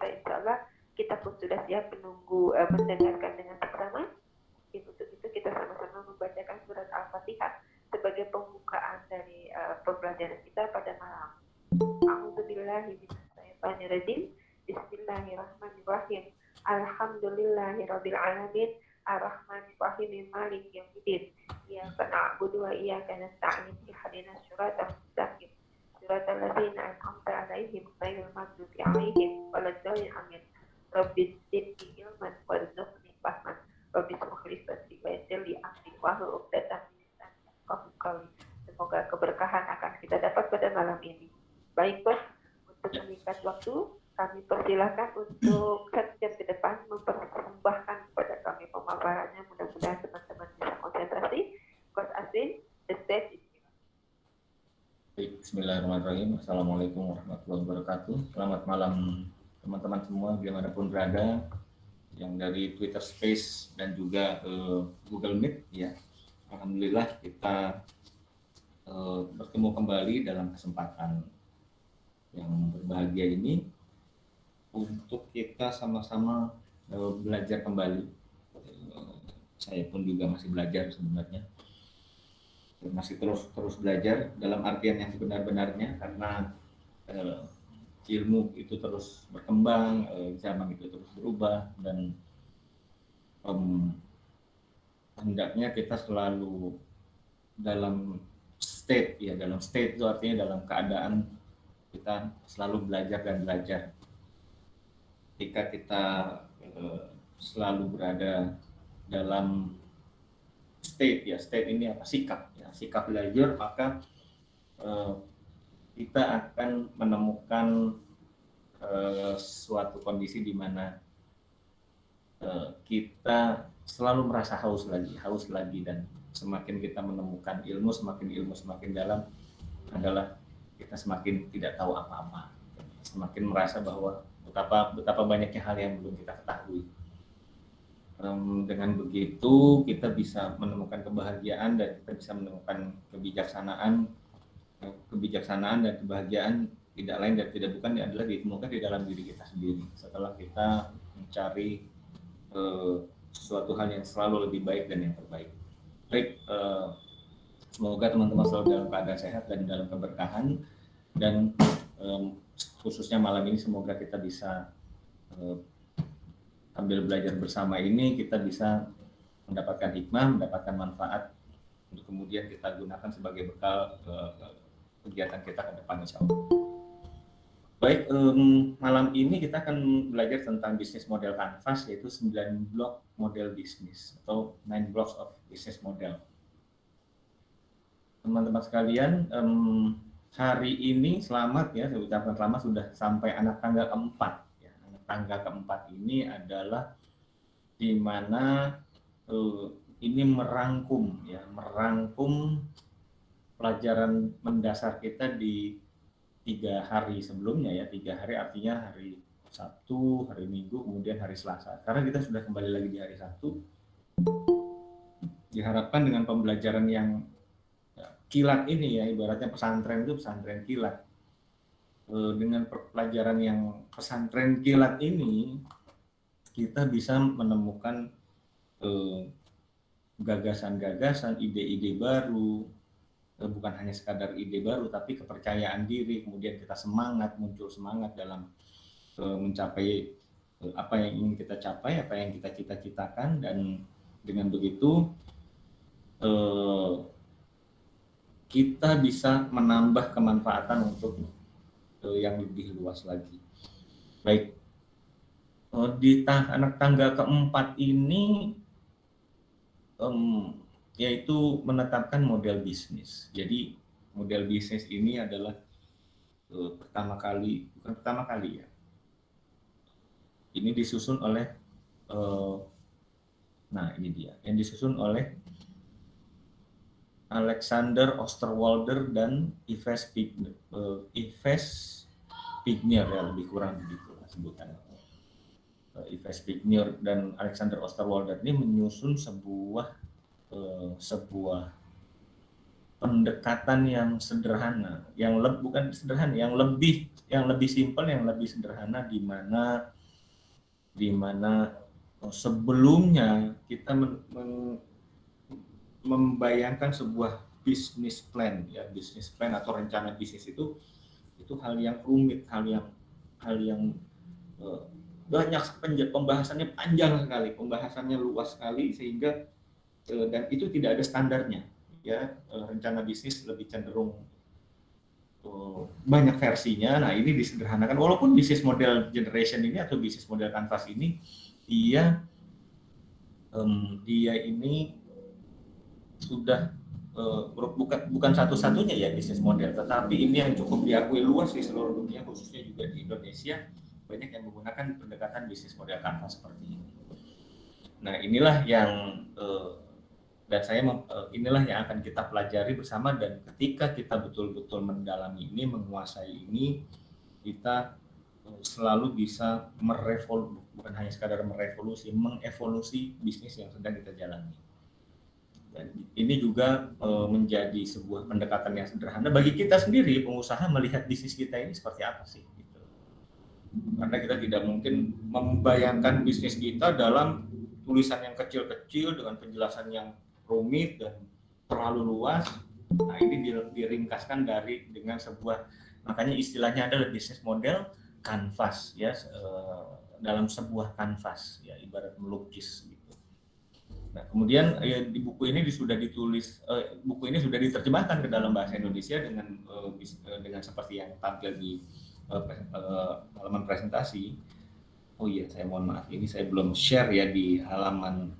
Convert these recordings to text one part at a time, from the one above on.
kita, insya Allah kita pun sudah siap menunggu mendengarkan dengan seksama. Untuk itu kita sama-sama membacakan surat Al-Fatihah sebagai pembukaan dari pembelajaran kita pada malam. A'udzubillahi minasyaitonirrajim. Bismillahirrahmanirrahim. Alhamdulillahirabbil alamin. Ar-Rahmanir-Rahim. Maliki yaumiddin. Iyyaka na'budu wa iyyaka nasta'in. Ihdinas siratal mustaqim. Siratal ladzina an'amta 'alaihim ghairil maghdubi 'alaihim waladdallin. Amin. Rabbi zidni ilman warzuqni fahman. Rabbi shrah sadri wa yassir li amri wahlul 'uqdatam min lisani yafqahu qawli. Semoga keberkahan akan kita dapat pada malam ini. Baik, Bos, untuk meningkat waktu, kami persilahkan untuk 1 jam ke depan mempersembahkan kepada kami pemaparannya. Mudah-mudahan teman-teman bisa konsentrasi. Coach Aswin, the stage is yours. Baik, bismillahirrahmanirrahim. Assalamualaikum warahmatullahi wabarakatuh. Selamat malam teman-teman semua dimanapun berada, yang dari Twitter Space dan juga Google Meet ya. Alhamdulillah kita bertemu kembali dalam kesempatan yang berbahagia ini untuk kita sama-sama belajar kembali. Saya pun juga masih belajar sebenarnya, masih terus belajar dalam artian yang sebenar-benarnya, karena ilmu itu terus berkembang, zaman itu terus berubah, dan hendaknya kita selalu dalam state itu artinya dalam keadaan kita selalu belajar dan belajar. Ketika kita selalu berada dalam state ini apa, sikap belajar, maka kita akan menemukan suatu kondisi di mana kita selalu merasa haus lagi, dan semakin kita menemukan ilmu, semakin dalam, adalah kita semakin tidak tahu apa-apa, semakin merasa bahwa betapa banyaknya hal yang belum kita ketahui. Dengan begitu kita bisa menemukan kebahagiaan, dan kita bisa menemukan kebijaksanaan dan kebahagiaan tidak lain dan tidak bukan adalah ditemukan di dalam diri kita sendiri setelah kita mencari sesuatu hal yang selalu lebih baik dan yang terbaik. Baik, semoga teman-teman selalu dalam keadaan sehat dan dalam keberkahan, dan khususnya malam ini semoga kita bisa sambil belajar bersama ini kita bisa mendapatkan hikmah, mendapatkan manfaat untuk kemudian kita gunakan sebagai bekal kegiatan kita ke depan, insya Allah. Baik, malam ini kita akan belajar tentang bisnis model Canvas, yaitu 9 blok model bisnis atau 9 blocks of business model. Teman-teman sekalian, hari ini selamat ya, saya ucapkan selamat sudah sampai anak tangga keempat. Ya. Anak tangga keempat ini adalah di mana ini merangkum pelajaran mendasar kita di 3 hari sebelumnya ya. 3 hari artinya hari Sabtu, hari Minggu, kemudian hari Selasa. Karena kita sudah kembali lagi di hari Sabtu, diharapkan dengan pembelajaran yang kilat ini ya, ibaratnya pesantren itu pesantren kilat. Dengan pelajaran yang pesantren kilat ini, kita bisa menemukan gagasan-gagasan, ide-ide baru, bukan hanya sekadar ide baru, tapi kepercayaan diri, kemudian kita muncul semangat dalam mencapai apa yang ingin kita capai, apa yang kita cita-citakan, dan dengan begitu kita bisa menambah kemanfaatan untuk yang lebih luas lagi. Baik, di anak tangga keempat ini yaitu menetapkan model bisnis. Jadi model bisnis ini adalah bukan pertama kali ya. Ini disusun oleh ini dia yang disusun oleh Alexander Osterwalder dan Yves Pignier ya, lebih kurang begitu sebutannya. Yves Pignier dan Alexander Osterwalder ini menyusun sebuah pendekatan yang sederhana, bukan sederhana, yang lebih simpel, yang lebih sederhana, di mana sebelumnya kita membayangkan sebuah bisnis plan atau rencana bisnis itu hal yang rumit, hal yang banyak, pembahasannya panjang sekali, pembahasannya luas sekali, sehingga dan itu tidak ada standarnya. Ya, rencana bisnis lebih cenderung banyak versinya. Nah, ini disederhanakan, walaupun bisnis model generation ini atau bisnis model Canvas ini dia ini sudah bukan satu-satunya ya bisnis model, tetapi ini yang cukup diakui luas di seluruh dunia, khususnya juga di Indonesia, banyak yang menggunakan pendekatan bisnis model Canvas seperti ini. Nah, inilah yang inilah yang akan kita pelajari bersama, dan ketika kita betul-betul mendalami ini, menguasai ini, kita selalu bisa bukan hanya sekadar mengevolusi bisnis yang sedang kita jalani. Dan ini juga menjadi sebuah pendekatan yang sederhana bagi kita sendiri, pengusaha, melihat bisnis kita ini seperti apa sih, gitu. Karena kita tidak mungkin membayangkan bisnis kita dalam tulisan yang kecil-kecil dengan penjelasan yang rumit dan terlalu luas. Nah, ini diringkaskan dengan sebuah, makanya istilahnya adalah bisnis model kanvas, ya, dalam sebuah kanvas, ya, ibarat melukis gitu. Nah, kemudian ya, di buku ini sudah diterjemahkan ke dalam bahasa Indonesia dengan seperti yang tampil di halaman presentasi. Oh iya, saya mohon maaf, ini saya belum share ya di halaman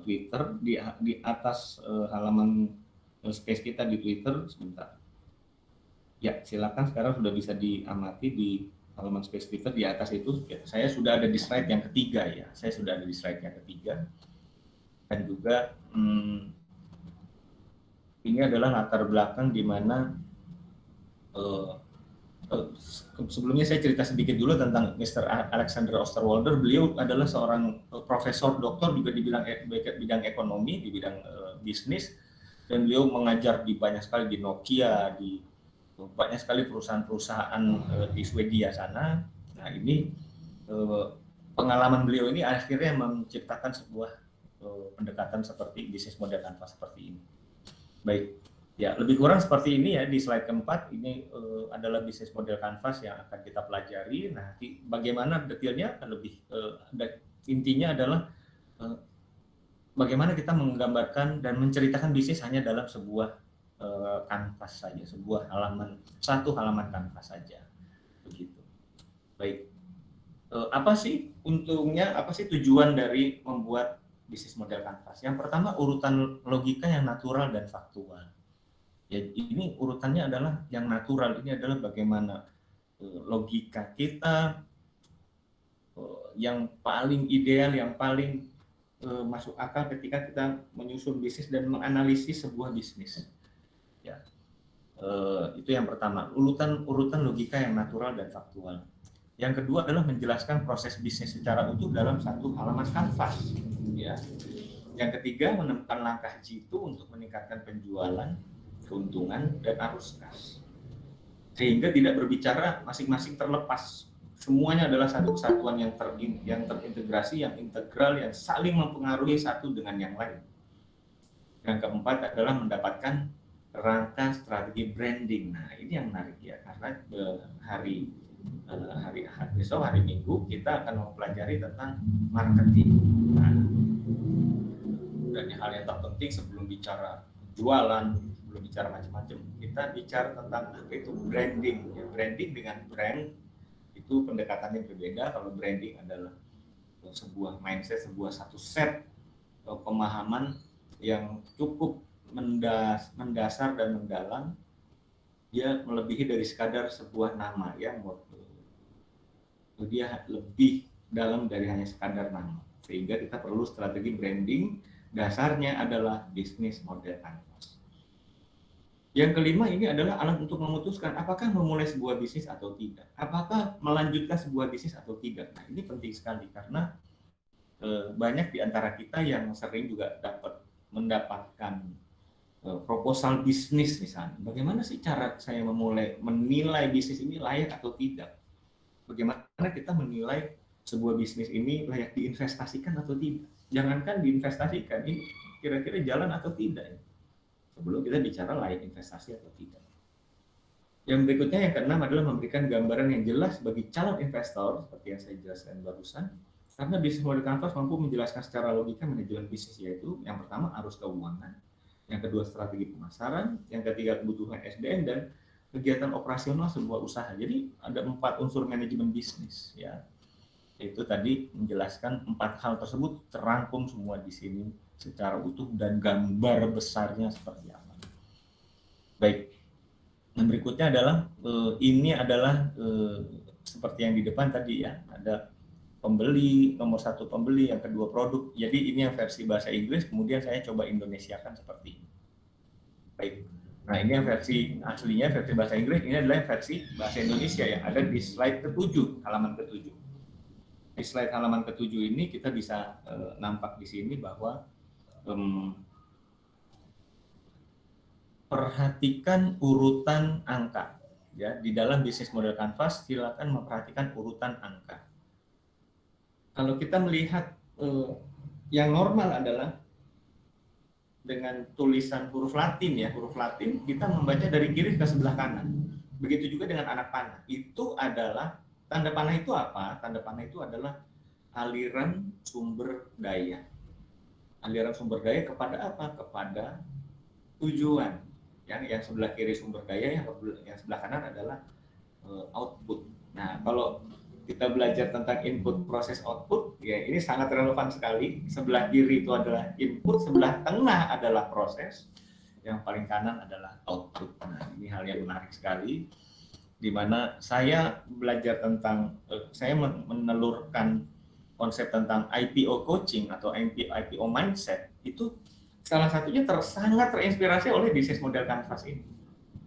Twitter, di atas halaman space kita di Twitter. Sebentar. Ya, silakan, sekarang sudah bisa diamati di halaman space Twitter. Di atas itu ya, saya sudah ada di slide yang ketiga ya. Dan juga ini adalah latar belakang di mana sebelumnya saya cerita sedikit dulu tentang Mr. Alexander Osterwalder. Beliau adalah seorang profesor doktor juga di bidang ekonomi, di bidang bisnis, dan beliau mengajar di banyak sekali di Nokia, di banyak sekali perusahaan-perusahaan di Swedia sana. Nah, ini pengalaman beliau ini akhirnya menciptakan sebuah pendekatan seperti bisnis model Canvas seperti ini. Baik. Ya, lebih kurang seperti ini ya, di slide keempat ini adalah bisnis model Canvas yang akan kita pelajari. Nah, bagaimana detailnya akan lebih intinya adalah bagaimana kita menggambarkan dan menceritakan bisnis hanya dalam sebuah kanvas saja, satu halaman kanvas saja, begitu. Baik, apa sih untungnya, apa sih tujuan dari membuat bisnis model kanvas? Yang pertama, urutan logika yang natural dan faktual. Ya, ini urutannya adalah yang natural, ini adalah bagaimana logika kita yang paling ideal, yang paling masuk akal ketika kita menyusun bisnis dan menganalisis sebuah bisnis. Ya, itu yang pertama, urutan logika yang natural dan faktual. Yang kedua adalah menjelaskan proses bisnis secara utuh dalam satu halaman kanvas. Ya. Yang ketiga, menemukan langkah jitu untuk meningkatkan penjualan, keuntungan, dan arus kas. Sehingga tidak berbicara masing-masing terlepas. Semuanya adalah satu kesatuan yang terintegrasi, yang integral, yang saling mempengaruhi satu dengan yang lain. Yang keempat adalah mendapatkan rangka strategi branding. Nah, ini yang menarik ya, karena besok hari Minggu kita akan mempelajari tentang marketing. Nah, dan hal yang terpenting sebelum bicara jualan, sebelum bicara macam-macam, kita bicara tentang apa itu branding. Ya, branding dengan brand itu pendekatannya berbeda. Kalau branding adalah sebuah mindset, satu set pemahaman yang cukup mendasar dan mendalam. Dia melebihi dari sekadar sebuah nama ya, dia lebih dalam dari hanya sekadar nama. Sehingga kita perlu strategi branding. Dasarnya adalah bisnis model Canvas. Yang kelima, ini adalah alat untuk memutuskan apakah memulai sebuah bisnis atau tidak, apakah melanjutkan sebuah bisnis atau tidak. Nah, ini penting sekali karena banyak di antara kita yang sering juga mendapatkan proposal bisnis misalnya. Bagaimana sih cara saya menilai bisnis ini layak atau tidak? Bagaimana kita menilai sebuah bisnis ini layak diinvestasikan atau tidak? Jangankan diinvestasikan, ini kira-kira jalan atau tidak ya? Sebelum kita bicara layak investasi atau tidak. Yang berikutnya, yang keenam adalah memberikan gambaran yang jelas bagi calon investor, seperti yang saya jelaskan barusan, karena bisnis model Canvas mampu menjelaskan secara logika manajemen bisnis, yaitu yang pertama arus keuangan, yang kedua strategi pemasaran, yang ketiga kebutuhan SDM, dan kegiatan operasional sebuah usaha. Jadi ada 4 unsur manajemen bisnis, ya. Itu tadi menjelaskan 4 hal tersebut terangkum semua di sini secara utuh dan gambar besarnya seperti apa. Baik. Yang berikutnya adalah ini adalah seperti yang di depan tadi ya, ada pembeli, nomor 1 pembeli, yang kedua produk. Jadi ini yang versi bahasa Inggris, kemudian saya coba Indonesiakan seperti ini. Baik. Nah, ini yang versi aslinya, versi bahasa Inggris, ini adalah versi bahasa Indonesia yang ada di slide ke-7, halaman ke-7. Di slide halaman ke-7 ini kita bisa nampak di sini bahwa perhatikan urutan angka. Ya, di dalam bisnis model Canvas silakan memperhatikan urutan angka. Kalau kita melihat yang normal adalah dengan tulisan huruf Latin ya, huruf Latin kita membaca dari kiri ke sebelah kanan. Begitu juga dengan anak panah. Itu adalah tanda panah itu apa? Tanda panah itu adalah aliran sumber daya. Aliran sumber daya kepada apa? Kepada tujuan. Yang sebelah kiri sumber daya, yang sebelah kanan adalah output. Nah, kalau kita belajar tentang input, proses, output, ya ini sangat relevan sekali. Sebelah kiri itu adalah input, sebelah tengah adalah proses, yang paling kanan adalah output. Nah, ini hal yang menarik sekali, di mana saya belajar tentang, saya menelurkan konsep tentang IPO coaching atau IPO mindset, itu salah satunya sangat terinspirasi oleh bisnis model Canvas ini.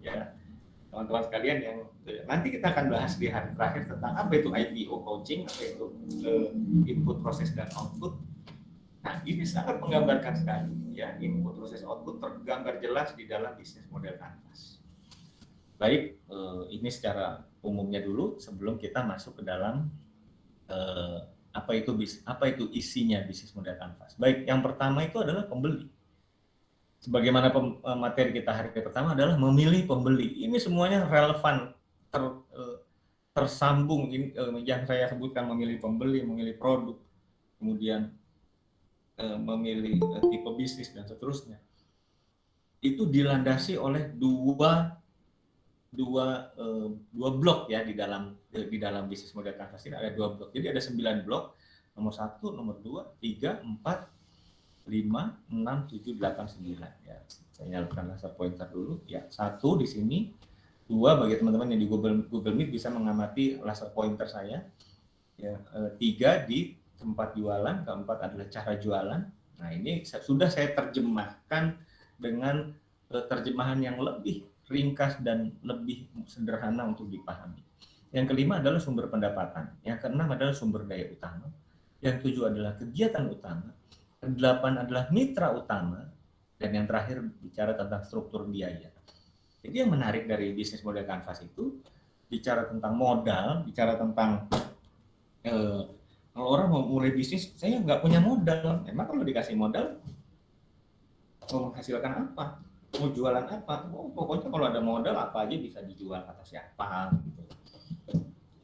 Ya, teman-teman sekalian, yang nanti kita akan bahas di hari terakhir tentang apa itu IPO coaching, apa itu input, proses, dan output. Nah, ini sangat menggambarkan sekali ya, input, proses, output tergambar jelas di dalam bisnis model Canvas. Baik, ini secara umumnya dulu sebelum kita masuk ke dalam apa itu isinya bisnis model Canvas. Baik, yang pertama itu adalah pembeli. Sebagaimana materi kita hari pertama adalah memilih pembeli. Ini semuanya relevan, tersambung. Yang saya sebutkan memilih pembeli, memilih produk, kemudian memilih tipe bisnis dan seterusnya. Itu dilandasi oleh dua blok ya di dalam bisnis model Canvas ini ada 2 blok. Jadi ada 9 blok. Nomor 1, nomor 2, 3, 4, 5, 6, 7, 8, 9 ya. Saya nyalakan laser pointer dulu ya. 1 di sini, 2 bagi teman-teman yang di Google Meet bisa mengamati laser pointer saya ya. 3 di tempat jualan, keempat adalah cara jualan. Nah, ini sudah saya terjemahkan dengan terjemahan yang lebih ringkas dan lebih sederhana untuk dipahami. Yang kelima adalah sumber pendapatan, yang keenam adalah sumber daya utama, yang 7 adalah kegiatan utama, 8 adalah mitra utama, dan yang terakhir bicara tentang struktur biaya. Jadi yang menarik dari bisnis model Canvas itu bicara tentang modal, bicara tentang kalau orang mau mulai bisnis, saya nggak punya modal. Emang kalau dikasih modal mau menghasilkan apa? Mau jualan apa? Oh, pokoknya kalau ada modal apa aja bisa dijual kata siapa gitu.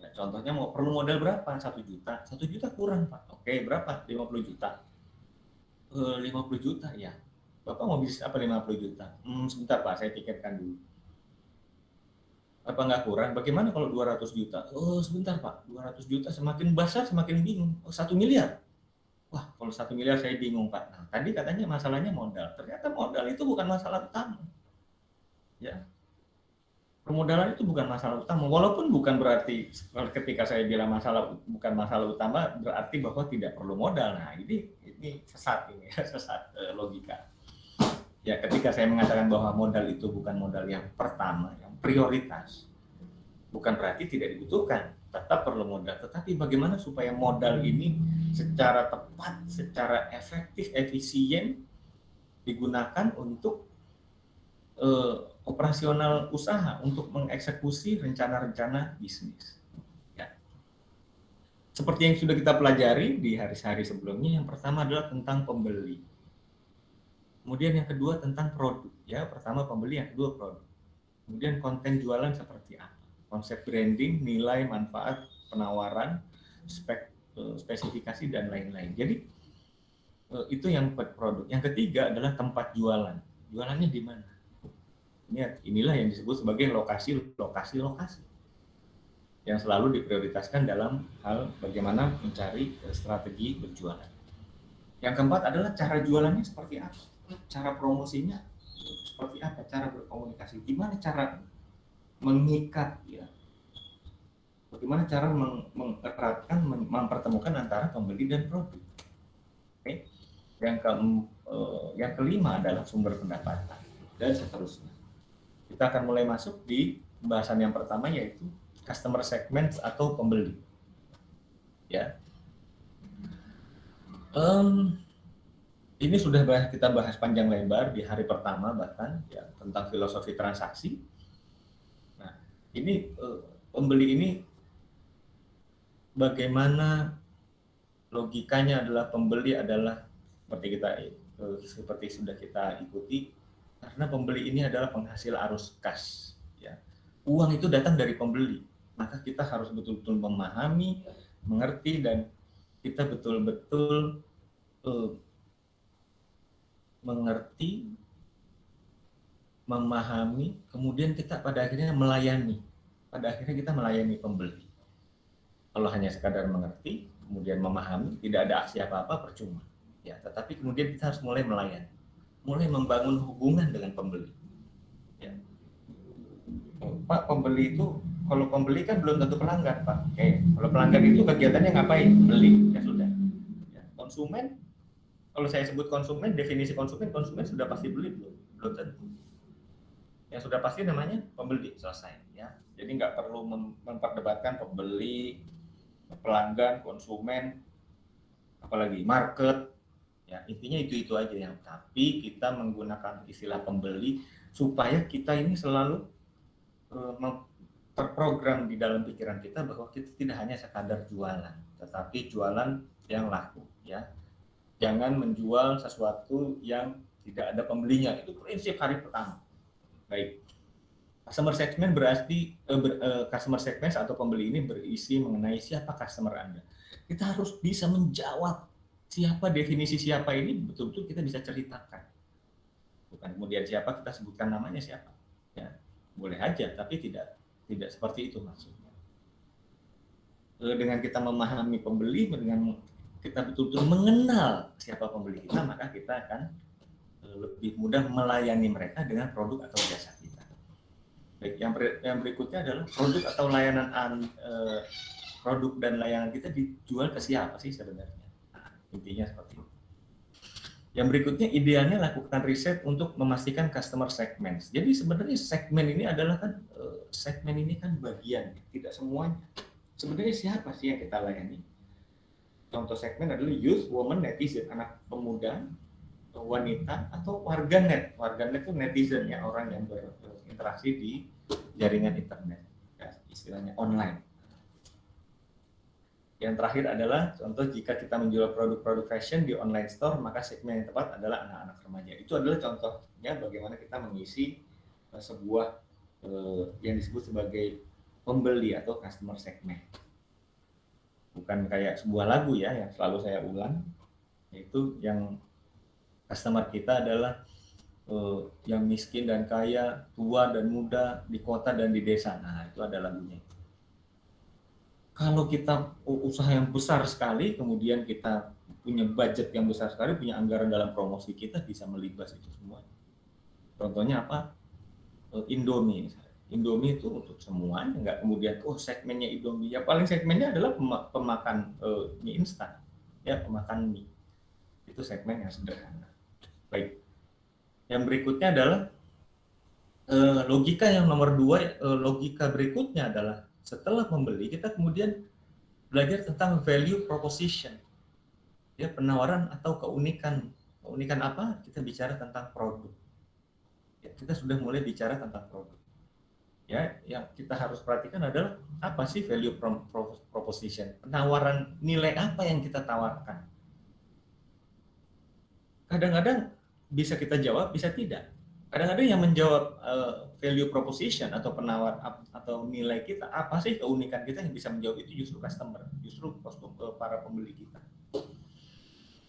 Ya, contohnya perlu modal berapa? 1 juta. 1 juta kurang, Pak. Oke, berapa? 50 juta. 50 juta ya. Bapak mau bisnis apa 50 juta? Sebentar Pak, saya pikirkan dulu. Apa nggak kurang? Bagaimana kalau 200 juta? Oh sebentar Pak, 200 juta semakin besar semakin bingung. Oh 1 miliar? Wah kalau 1 miliar saya bingung Pak. Nah tadi katanya masalahnya modal. Ternyata modal itu bukan masalah utama. Ya. Permodalan itu bukan masalah utama. Walaupun bukan berarti ketika saya bilang bukan masalah utama berarti bahwa tidak perlu modal. Nah ini sesat ini ya, sesat logika. Ya ketika saya mengatakan bahwa modal itu bukan modal yang pertama, yang prioritas, bukan berarti tidak dibutuhkan, tetap perlu modal. Tetapi bagaimana supaya modal ini secara tepat, secara efektif, efisien digunakan untuk operasional usaha untuk mengeksekusi rencana-rencana bisnis. Ya. Seperti yang sudah kita pelajari di hari-hari sebelumnya, yang pertama adalah tentang pembeli. Kemudian yang kedua tentang produk. Ya, pertama pembeli, yang kedua produk. Kemudian konten jualan seperti apa? Konsep branding, nilai, manfaat, penawaran, spesifikasi dan lain-lain. Jadi itu yang produk. Yang ketiga adalah tempat jualan. Jualannya di mana? Inilah yang disebut sebagai lokasi yang selalu diprioritaskan dalam hal bagaimana mencari strategi berjualan. Yang keempat adalah cara jualannya seperti apa, cara promosinya seperti apa, cara berkomunikasi, gimana cara mengikat, ya, bagaimana cara mengeratkan, mempertemukan antara pembeli dan produk. Oke. Yang kelima adalah sumber pendapatan dan seterusnya. Kita akan mulai masuk di pembahasan yang pertama, yaitu customer segment atau pembeli. Ya, ini sudah kita bahas panjang lebar di hari pertama bahkan, ya, tentang filosofi transaksi. Nah, ini pembeli ini bagaimana logikanya adalah pembeli adalah seperti sudah kita ikuti, karena pembeli ini adalah penghasil arus kas. Ya, uang itu datang dari pembeli. Maka kita harus betul-betul memahami, mengerti, dan kita betul-betul mengerti, memahami, kemudian kita pada akhirnya melayani. Pada akhirnya kita melayani pembeli. Kalau hanya sekadar mengerti, kemudian memahami, tidak ada aksi apa-apa, percuma. Ya, tetapi kemudian kita harus mulai melayani, mulai membangun hubungan dengan pembeli. Ya. Pak, pembeli itu, kalau pembeli kan belum tentu pelanggan, Pak. Oke, kalau pelanggan itu kegiatannya ngapain? Beli, ya sudah. Ya. Konsumen, kalau saya sebut konsumen, definisi konsumen sudah pasti beli belum? Belum tentu. Yang sudah pasti namanya pembeli, selesai. Ya. Jadi nggak perlu memperdebatkan pembeli, pelanggan, konsumen, apalagi market. Ya, intinya itu aja yang. Tapi kita menggunakan istilah pembeli supaya kita ini selalu terprogram di dalam pikiran kita bahwa kita tidak hanya sekadar jualan, tetapi jualan yang laku, ya. Jangan menjual sesuatu yang tidak ada pembelinya. Itu prinsip hari pertama. Baik. Customer segment berarti customer segment atau pembeli ini berisi mengenai siapa customer Anda. Kita harus bisa menjawab siapa, definisi siapa ini betul-betul kita bisa ceritakan. Bukan kemudian siapa kita sebutkan namanya siapa. Ya. Boleh aja, tapi tidak seperti itu maksudnya. Dengan kita memahami pembeli, dengan kita betul-betul mengenal siapa pembeli kita, maka kita akan lebih mudah melayani mereka dengan produk atau jasa kita. Baik, yang berikutnya adalah produk atau layanan produk dan layanan kita dijual ke siapa sih sebenarnya? Intinya seperti itu. Yang berikutnya, idealnya lakukan riset untuk memastikan customer segment. Jadi sebenarnya segmen ini adalah bagian, tidak semuanya. Sebenarnya siapa sih yang kita layani? Contoh segmen adalah youth, woman, netizen, anak pemuda, wanita, atau warganet. Warganet itu netizen, ya, orang yang berinteraksi di jaringan internet, ya, istilahnya online. Yang terakhir adalah contoh jika kita menjual produk-produk fashion di online store, maka segmen yang tepat adalah anak-anak remaja. Itu adalah contohnya bagaimana kita mengisi sebuah yang disebut sebagai pembeli atau customer segment. Bukan kayak sebuah lagu, ya, yang selalu saya ulang, yaitu yang customer kita adalah yang miskin dan kaya, tua dan muda, di kota dan di desa. Nah, itu ada lagunya. Kalau kita usaha yang besar sekali, kemudian kita punya budget yang besar sekali, punya anggaran dalam promosi, kita bisa melibas itu semua. Contohnya apa? Indomie misalnya. Indomie itu untuk semuanya, nggak kemudian segmennya Indomie. Ya paling segmennya adalah pemakan mie instan, ya, pemakan mie. Itu segmen yang sederhana. Baik. Yang berikutnya adalah logika yang nomor 2. Logika berikutnya adalah setelah membeli, kita kemudian belajar tentang value proposition, ya, penawaran atau keunikan. Keunikan apa? Kita bicara tentang produk, ya, kita sudah mulai bicara tentang produk. Ya, yang kita harus perhatikan adalah apa sih value proposition, penawaran nilai apa yang kita tawarkan. Kadang-kadang bisa kita jawab, bisa tidak. Kadang-kadang yang menjawab value proposition atau penawar atau nilai kita, apa sih keunikan kita, yang bisa menjawab itu justru customer, justru para pembeli kita.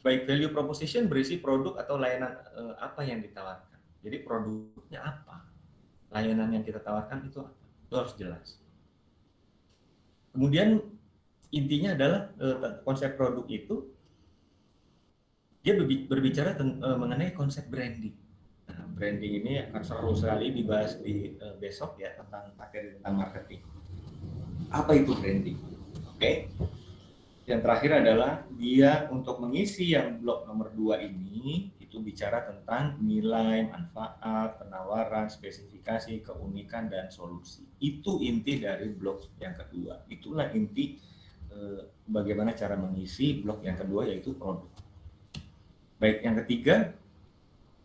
Baik, value proposition berisi produk atau layanan apa yang ditawarkan. Jadi produknya apa, layanan yang kita tawarkan itu apa, itu harus jelas. Kemudian intinya adalah konsep produk itu dia berbicara mengenai konsep branding. Nah, branding ini akan seru sekali dibahas di besok ya, tentang materi tentang marketing. Apa itu branding? Oke. Yang terakhir adalah dia untuk mengisi yang blok nomor 2 ini, itu bicara tentang nilai, manfaat, penawaran, spesifikasi, keunikan, dan solusi. Itu inti dari blok yang kedua. Itulah inti bagaimana cara mengisi blok yang kedua, yaitu produk. Baik, yang ketiga,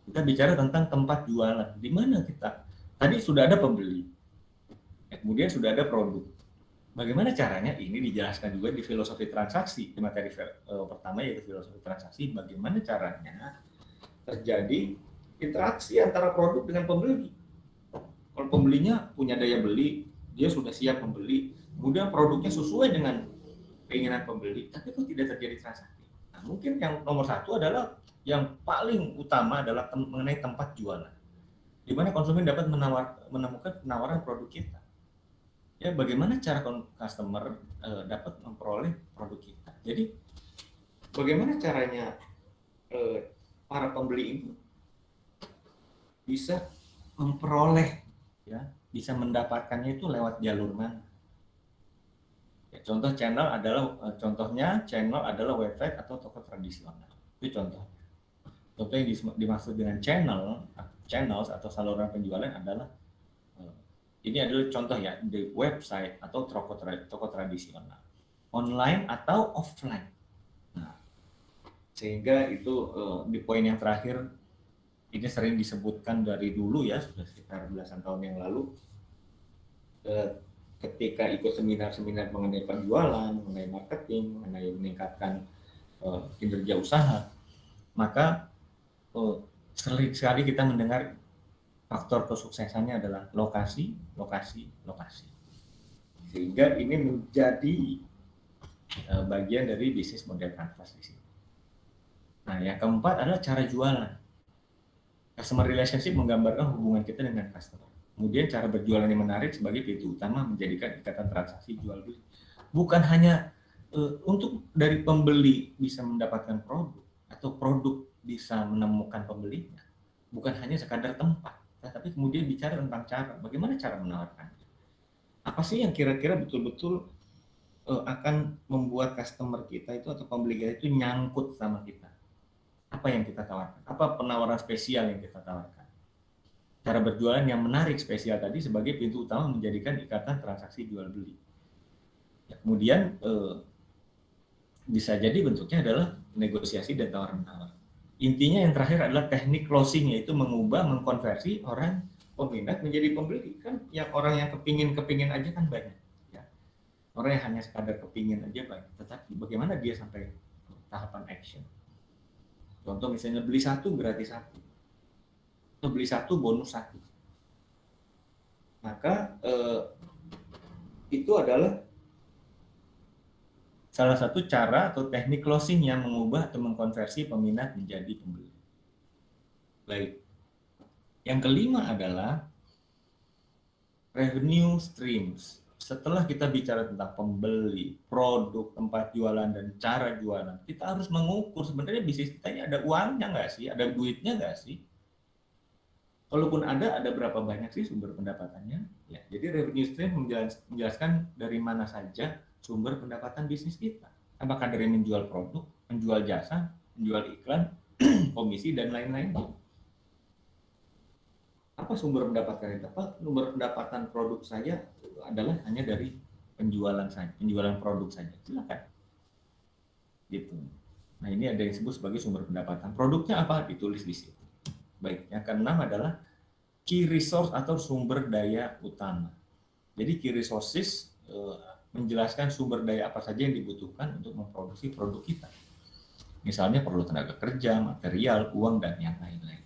kita bicara tentang tempat jualan. Di mana kita? Tadi sudah ada pembeli, kemudian sudah ada produk. Bagaimana caranya? Ini dijelaskan juga di filosofi transaksi, di materi pertama, yaitu filosofi transaksi. Bagaimana caranya terjadi interaksi antara produk dengan pembeli. Kalau pembelinya punya daya beli, dia sudah siap membeli, kemudian produknya sesuai dengan keinginan pembeli, tapi kok tidak terjadi transaksi. Nah, mungkin yang nomor satu adalah, yang paling utama adalah mengenai tempat jualan, di mana konsumen dapat menemukan penawaran produk kita. Ya, bagaimana cara customer dapat memperoleh produk kita. Jadi bagaimana caranya para pembeli ini bisa memperoleh, ya, bisa mendapatkannya itu lewat jalur mana. Ya, contohnya channel adalah website atau toko tradisional. Itu contoh. Contoh yang dimaksud dengan channels atau saluran penjualan adalah ini adalah contoh ya, di website atau toko tradisional, online atau offline. Nah, sehingga itu di poin yang terakhir ini sering disebutkan dari dulu ya, sudah sekitar belasan tahun yang lalu, ketika ikut seminar-seminar mengenai penjualan, mengenai marketing, mengenai meningkatkan kinerja usaha, maka sering sekali kita mendengar faktor kesuksesannya adalah lokasi. Sehingga ini menjadi bagian dari bisnis model kanvas di sini. Nah, yang keempat adalah cara jualan. Customer relationship menggambarkan hubungan kita dengan customer. Kemudian cara berjualan yang menarik sebagai pintu utama menjadikan ikatan transaksi jual beli. Bukan hanya untuk dari pembeli bisa mendapatkan produk, atau produk bisa menemukan pembelinya. Bukan hanya sekadar tempat, tapi kemudian bicara tentang cara, bagaimana cara menawarkannya. Apa sih yang kira-kira betul-betul akan membuat customer kita itu atau pembeli kita itu nyangkut sama kita. Apa yang kita tawarkan? Apa penawaran spesial yang kita tawarkan? Cara berjualan yang menarik spesial tadi sebagai pintu utama menjadikan ikatan transaksi jual beli. Ya, kemudian bisa jadi bentuknya adalah negosiasi dan tawar-menawar. Intinya yang terakhir adalah teknik closing, yaitu mengkonversi orang peminat menjadi pembeli. Kan yang orang yang kepingin aja kan banyak ya. Orang yang hanya sekadar kepingin aja banyak, tetapi bagaimana dia sampai tahapan action. Contoh misalnya beli satu gratis satu, atau beli satu bonus satu. Maka itu adalah salah satu cara atau teknik closing yang mengubah atau mengkonversi peminat menjadi pembeli. Baik. Yang kelima adalah revenue streams. Setelah kita bicara tentang pembeli, produk, tempat jualan, dan cara jualan, kita harus mengukur sebenarnya bisnis kita ini ada uangnya nggak sih? Ada duitnya nggak sih? Kalaupun ada berapa banyak sih sumber pendapatannya? Ya, jadi revenue stream menjelaskan dari mana saja sumber pendapatan bisnis kita. Apakah dari menjual produk, menjual jasa, menjual iklan, komisi, dan lain-lain. Apa sumber pendapatan kita? Sumber pendapatan produk saya adalah hanya dari penjualan saja, penjualan produk saja. Silakan. Gitu. Nah, ini ada yang disebut sebagai sumber pendapatan. Produknya apa? Ditulis di situ. Baik, yang keenam adalah key resource atau sumber daya utama. Jadi key resources menjelaskan sumber daya apa saja yang dibutuhkan untuk memproduksi produk kita. Misalnya perlu tenaga kerja, material, uang, dan yang lain-lain.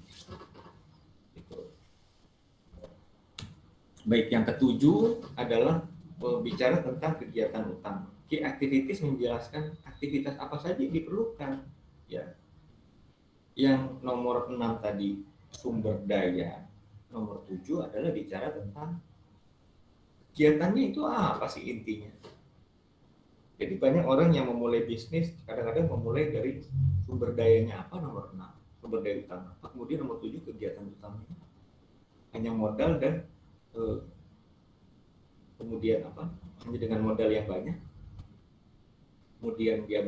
Baik, yang ketujuh adalah bicara tentang kegiatan utama. Key activities menjelaskan aktivitas apa saja yang diperlukan. Ya. Yang nomor 6 tadi sumber daya. Nomor 7 adalah bicara tentang kegiatannya itu apa sih intinya. Jadi banyak orang yang memulai bisnis kadang-kadang memulai dari sumber dayanya apa nomor 6, sumber daya utama. Kemudian nomor 7 kegiatan utamanya. Hanya modal dan kemudian apa? Hanya dengan modal yang banyak. Kemudian dia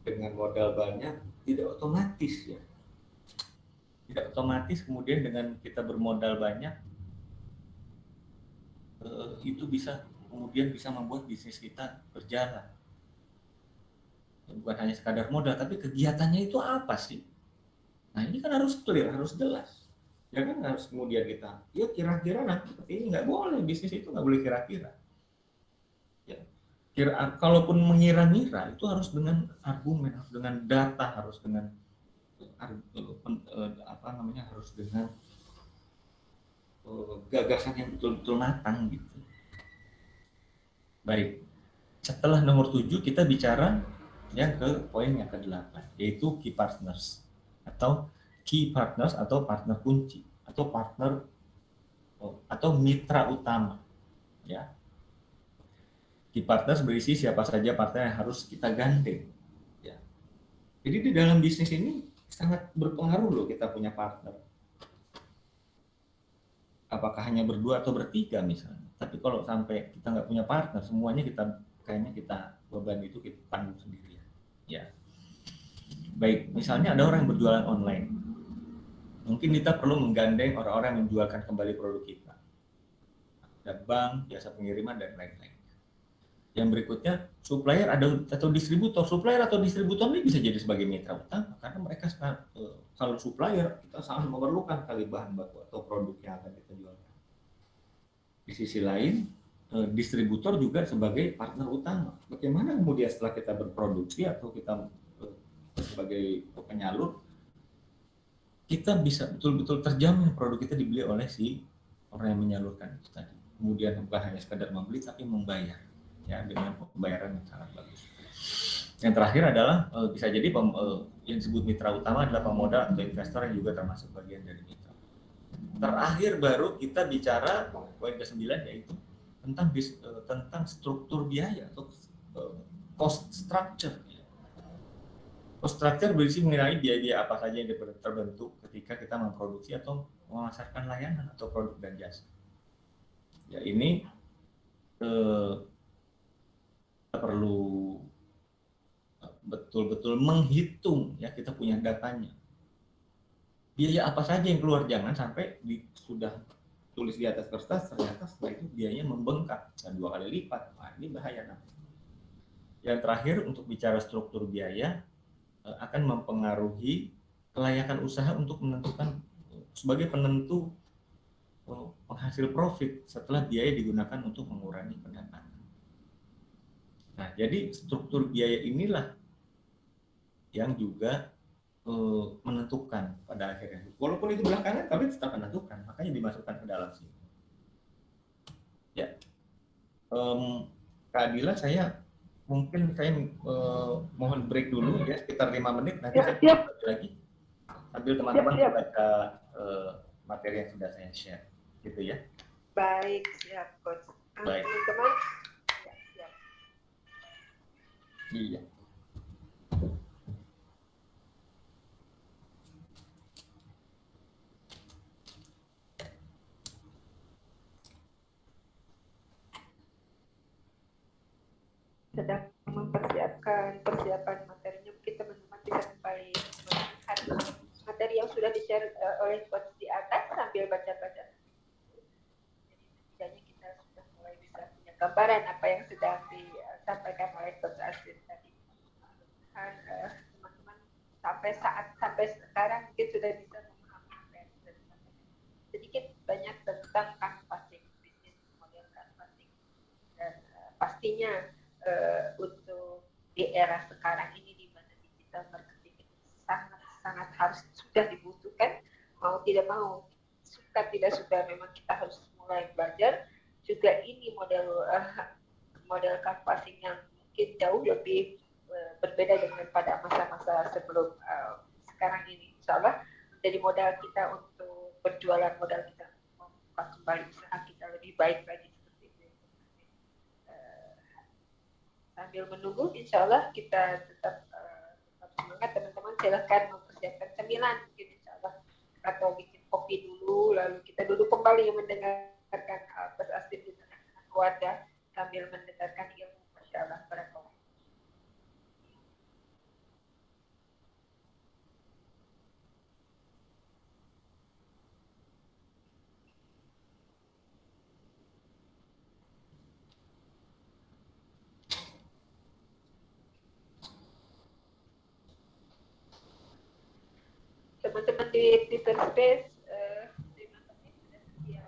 dengan modal banyak tidak otomatis ya. Tidak otomatis kemudian dengan kita bermodal banyak itu bisa kemudian bisa membuat bisnis kita berjalan. Bukan hanya sekadar modal, tapi kegiatannya itu apa sih? Nah ini kan harus clear, harus jelas. Ya kan harus kemudian kita, ya kira-kira nanti seperti ini nggak boleh, bisnis itu nggak boleh kira-kira. Ya. Kalaupun mengira-ngira itu harus dengan argumen, harus dengan data, harus dengan harus dengan gagasan yang betul-betul matang gitu. Baik, setelah nomor 7 kita bicara yang ke poin yang ke-8, yaitu key partners atau partner kunci atau partner atau mitra utama. Ya. Key partners berisi siapa saja partner yang harus kita gandeng. Ya. Jadi di dalam bisnis ini sangat berpengaruh loh kita punya partner. Apakah hanya berdua atau bertiga misalnya. Tapi kalau sampai kita nggak punya partner, semuanya kita beban itu kita tanggung sendiri. Ya. Baik, misalnya ada orang yang berjualan online. Mungkin kita perlu menggandeng orang-orang yang menjualkan kembali produk kita. Ada bank, jasa pengiriman, dan lain-lain. Yang berikutnya, supplier atau distributor. Supplier atau distributor ini bisa jadi sebagai mitra utama. Karena mereka kalau supplier, kita sangat memerlukan kali bahan baku atau produk yang akan kita jualkan. Di sisi lain, distributor juga sebagai partner utama. Bagaimana kemudian setelah kita berproduksi atau kita sebagai penyalur, kita bisa betul-betul terjamin produk kita dibeli oleh si orang yang menyalurkan itu tadi. Kemudian bukan hanya sekedar membeli tapi membayar, ya dengan pembayaran yang sangat bagus. Yang terakhir adalah bisa jadi yang disebut mitra utama adalah pemodal atau investor yang juga termasuk bagian dari mitra. Terakhir baru kita bicara poin ke-9 yaitu tentang struktur biaya atau cost structure. Cost structure berisi mengenai biaya-biaya apa saja yang terbentuk ketika kita memproduksi atau memasarkan layanan atau produk dan jasa. Ya ini kita perlu betul-betul menghitung ya, kita punya datanya. Biaya apa saja yang keluar, jangan sampai sudah tulis di atas kertas ternyata setelah itu biayanya membengkak dan 2 kali lipat. Nah, ini bahaya namanya. Yang terakhir untuk bicara struktur biaya akan mempengaruhi kelayakan usaha untuk menentukan sebagai penentu penghasil profit setelah biaya digunakan untuk mengurangi pendapatan. Nah, jadi struktur biaya inilah yang juga menentukan pada akhirnya. Walaupun itu belakangan, tapi tetap menentukan. Makanya dimasukkan ke dalam sini. Ya, Kak Adila, saya mohon break dulu ya, sekitar 5 menit. Nanti saya kembali lagi sambil teman-teman membaca materi yang sudah saya share, gitu ya. Baik, siap, Coach. Baik. Teman-teman, siap. Iya. Sedang mempersiapkan persiapan materinya, mungkin teman-teman bisa kembali melihat materi yang sudah di-share oleh Coach di atas sambil baca-baca. Jadi kita sudah mulai bisa punya gambaran apa yang sedang disampaikan oleh Coach Aswin tadi. Teman-teman sampai sekarang mungkin sudah bisa memahami apa yang sudah disampaikan banyak tentang canvassing, bisnis model canvassing, dan pastinya untuk di era sekarang ini di mana digital marketing itu sangat harus sudah dibutuhkan, mau tidak mau, suka tidak suka memang kita harus mulai belajar. Juga ini model canvassing yang mungkin jauh lebih berbeda dengan pada masa-masa sebelum sekarang ini. Insya Allah menjadi modal kita untuk berjualan, modal kita membuka kembali usaha kita lebih baik lagi seperti itu. Sambil menunggu, insya Allah kita tetap semangat teman-teman. Silahkan mempersiapkan cemilan mungkin insya Allah, atau bikin kopi dulu, lalu kita duduk kembali mendengarkan Mas Astin di tengah-tengah keluarga sambil mendengarkan ilmu. Masya Allah, barakallah. Teman-teman di Twitter Space, terima kasih sudah setia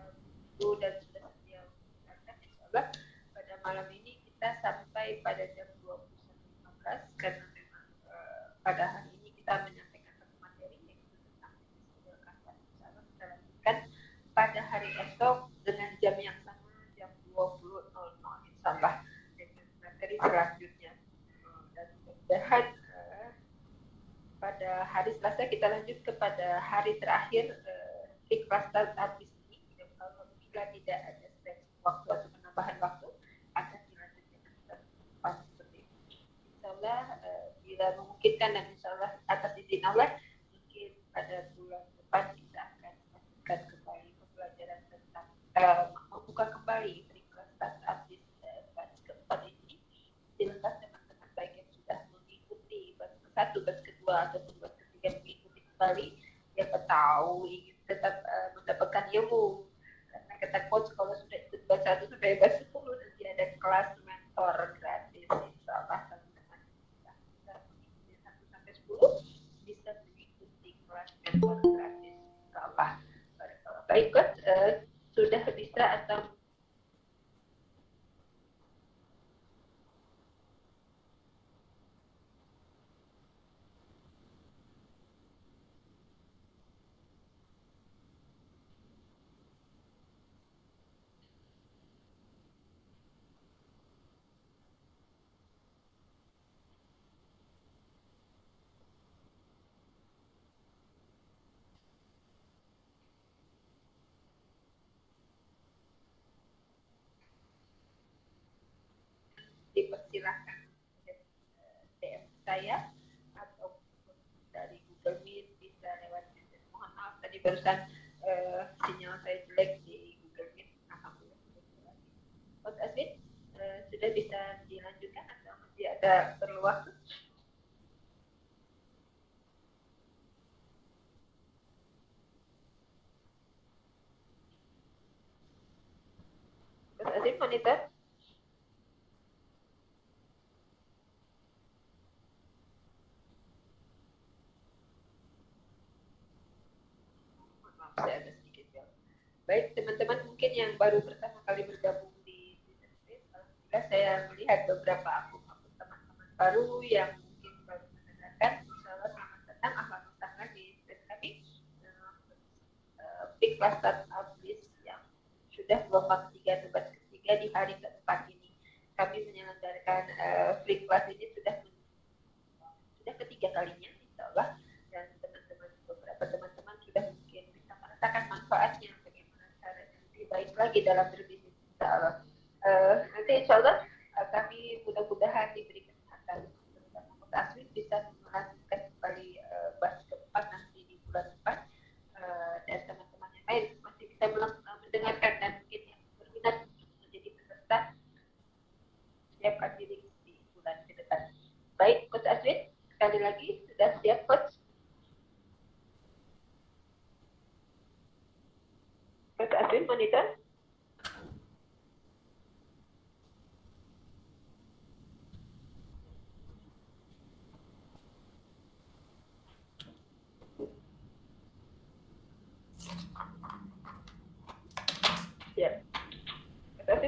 dulu dan sudah setia mendengarkan. Insyaallah pada malam ini kita sampai pada jam 21.15 karena memang pada hari ini kita menyampaikan satu materi yaitu tentang model kanvas. Insyaallah kita lanjutkan pada hari esok dengan jam yang sama, jam 20.00 insyaallah, dengan materi selanjutnya. Dan mudah-mudahan pada hari Selasa kita lanjut kepada hari terakhir kelas startup ini. Kalau bila tidak ada waktu atau penambahan waktu, akan dilanjutkan dengan seperti itu. Insyaallah bila memungkinkan dan insyaallah atas izin Allah, mungkin pada bulan depan kita akan lanjutkan kembali pembelajaran tentang membuka kembali kelas startup di batch keempat ini. Silakan teman-teman baik yang sudah mengikuti batch ke-1, batch ke-2 ataupun batch ke-3 mengikuti kembali, siapa tahu ingin tetap mendapatkan ilmu. Karena kata coach kalau sudah ikut batch 1 sampai batch 10 nanti ada kelas mentor gratis. Insyaallah teman-teman bisa mengikuti 1 sampai 10 bisa mengikuti kelas mentor gratis. Insyaallah. Baik coach, sudah bisa atau dipersilahkan DM saya atau dari Google Meet bisa lewat message. Mohon maaf tadi barusan sinyal saya jelek di Google Meet. Alhamdulillah. Coach Aswin sudah bisa dilanjutkan atau masih ada perlu waktu? Coach Aswin monitor. Saya ada sedikit ya. Baik teman-teman, mungkin yang baru pertama kali bergabung di Twitter Space, alhamdulillah saya melihat beberapa akun-akun teman-teman baru yang mungkin baru mendengarkan. Insyaallah selamat datang, ahlan wa sahlan di space kami. Big Class Startup List yang sudah gelombang 3 debat ketiga di hari keempat ini. Kami menyelenggarakan free class ini sudah ketiga kalinya, insyaallah. Dan teman-teman, beberapa teman-teman sudah mungkin bisa merasakan manfaatnya, bagaimana caranya lebih baik lagi dalam berbisnis, insyaallah. Nanti insyaallah kami mudah-mudahan diberi kesehatan bersama Coach Aswin bisa melanjutkan kembali batch keempat nanti di bulan depan, dan teman-teman yang lain masih bisa mendengarkan dan mungkin yang berminat menjadi peserta siapkan diri di bulan ke depan. Baik Coach Aswin, sekali lagi sudah siap Coach? Coach Aswin monitor.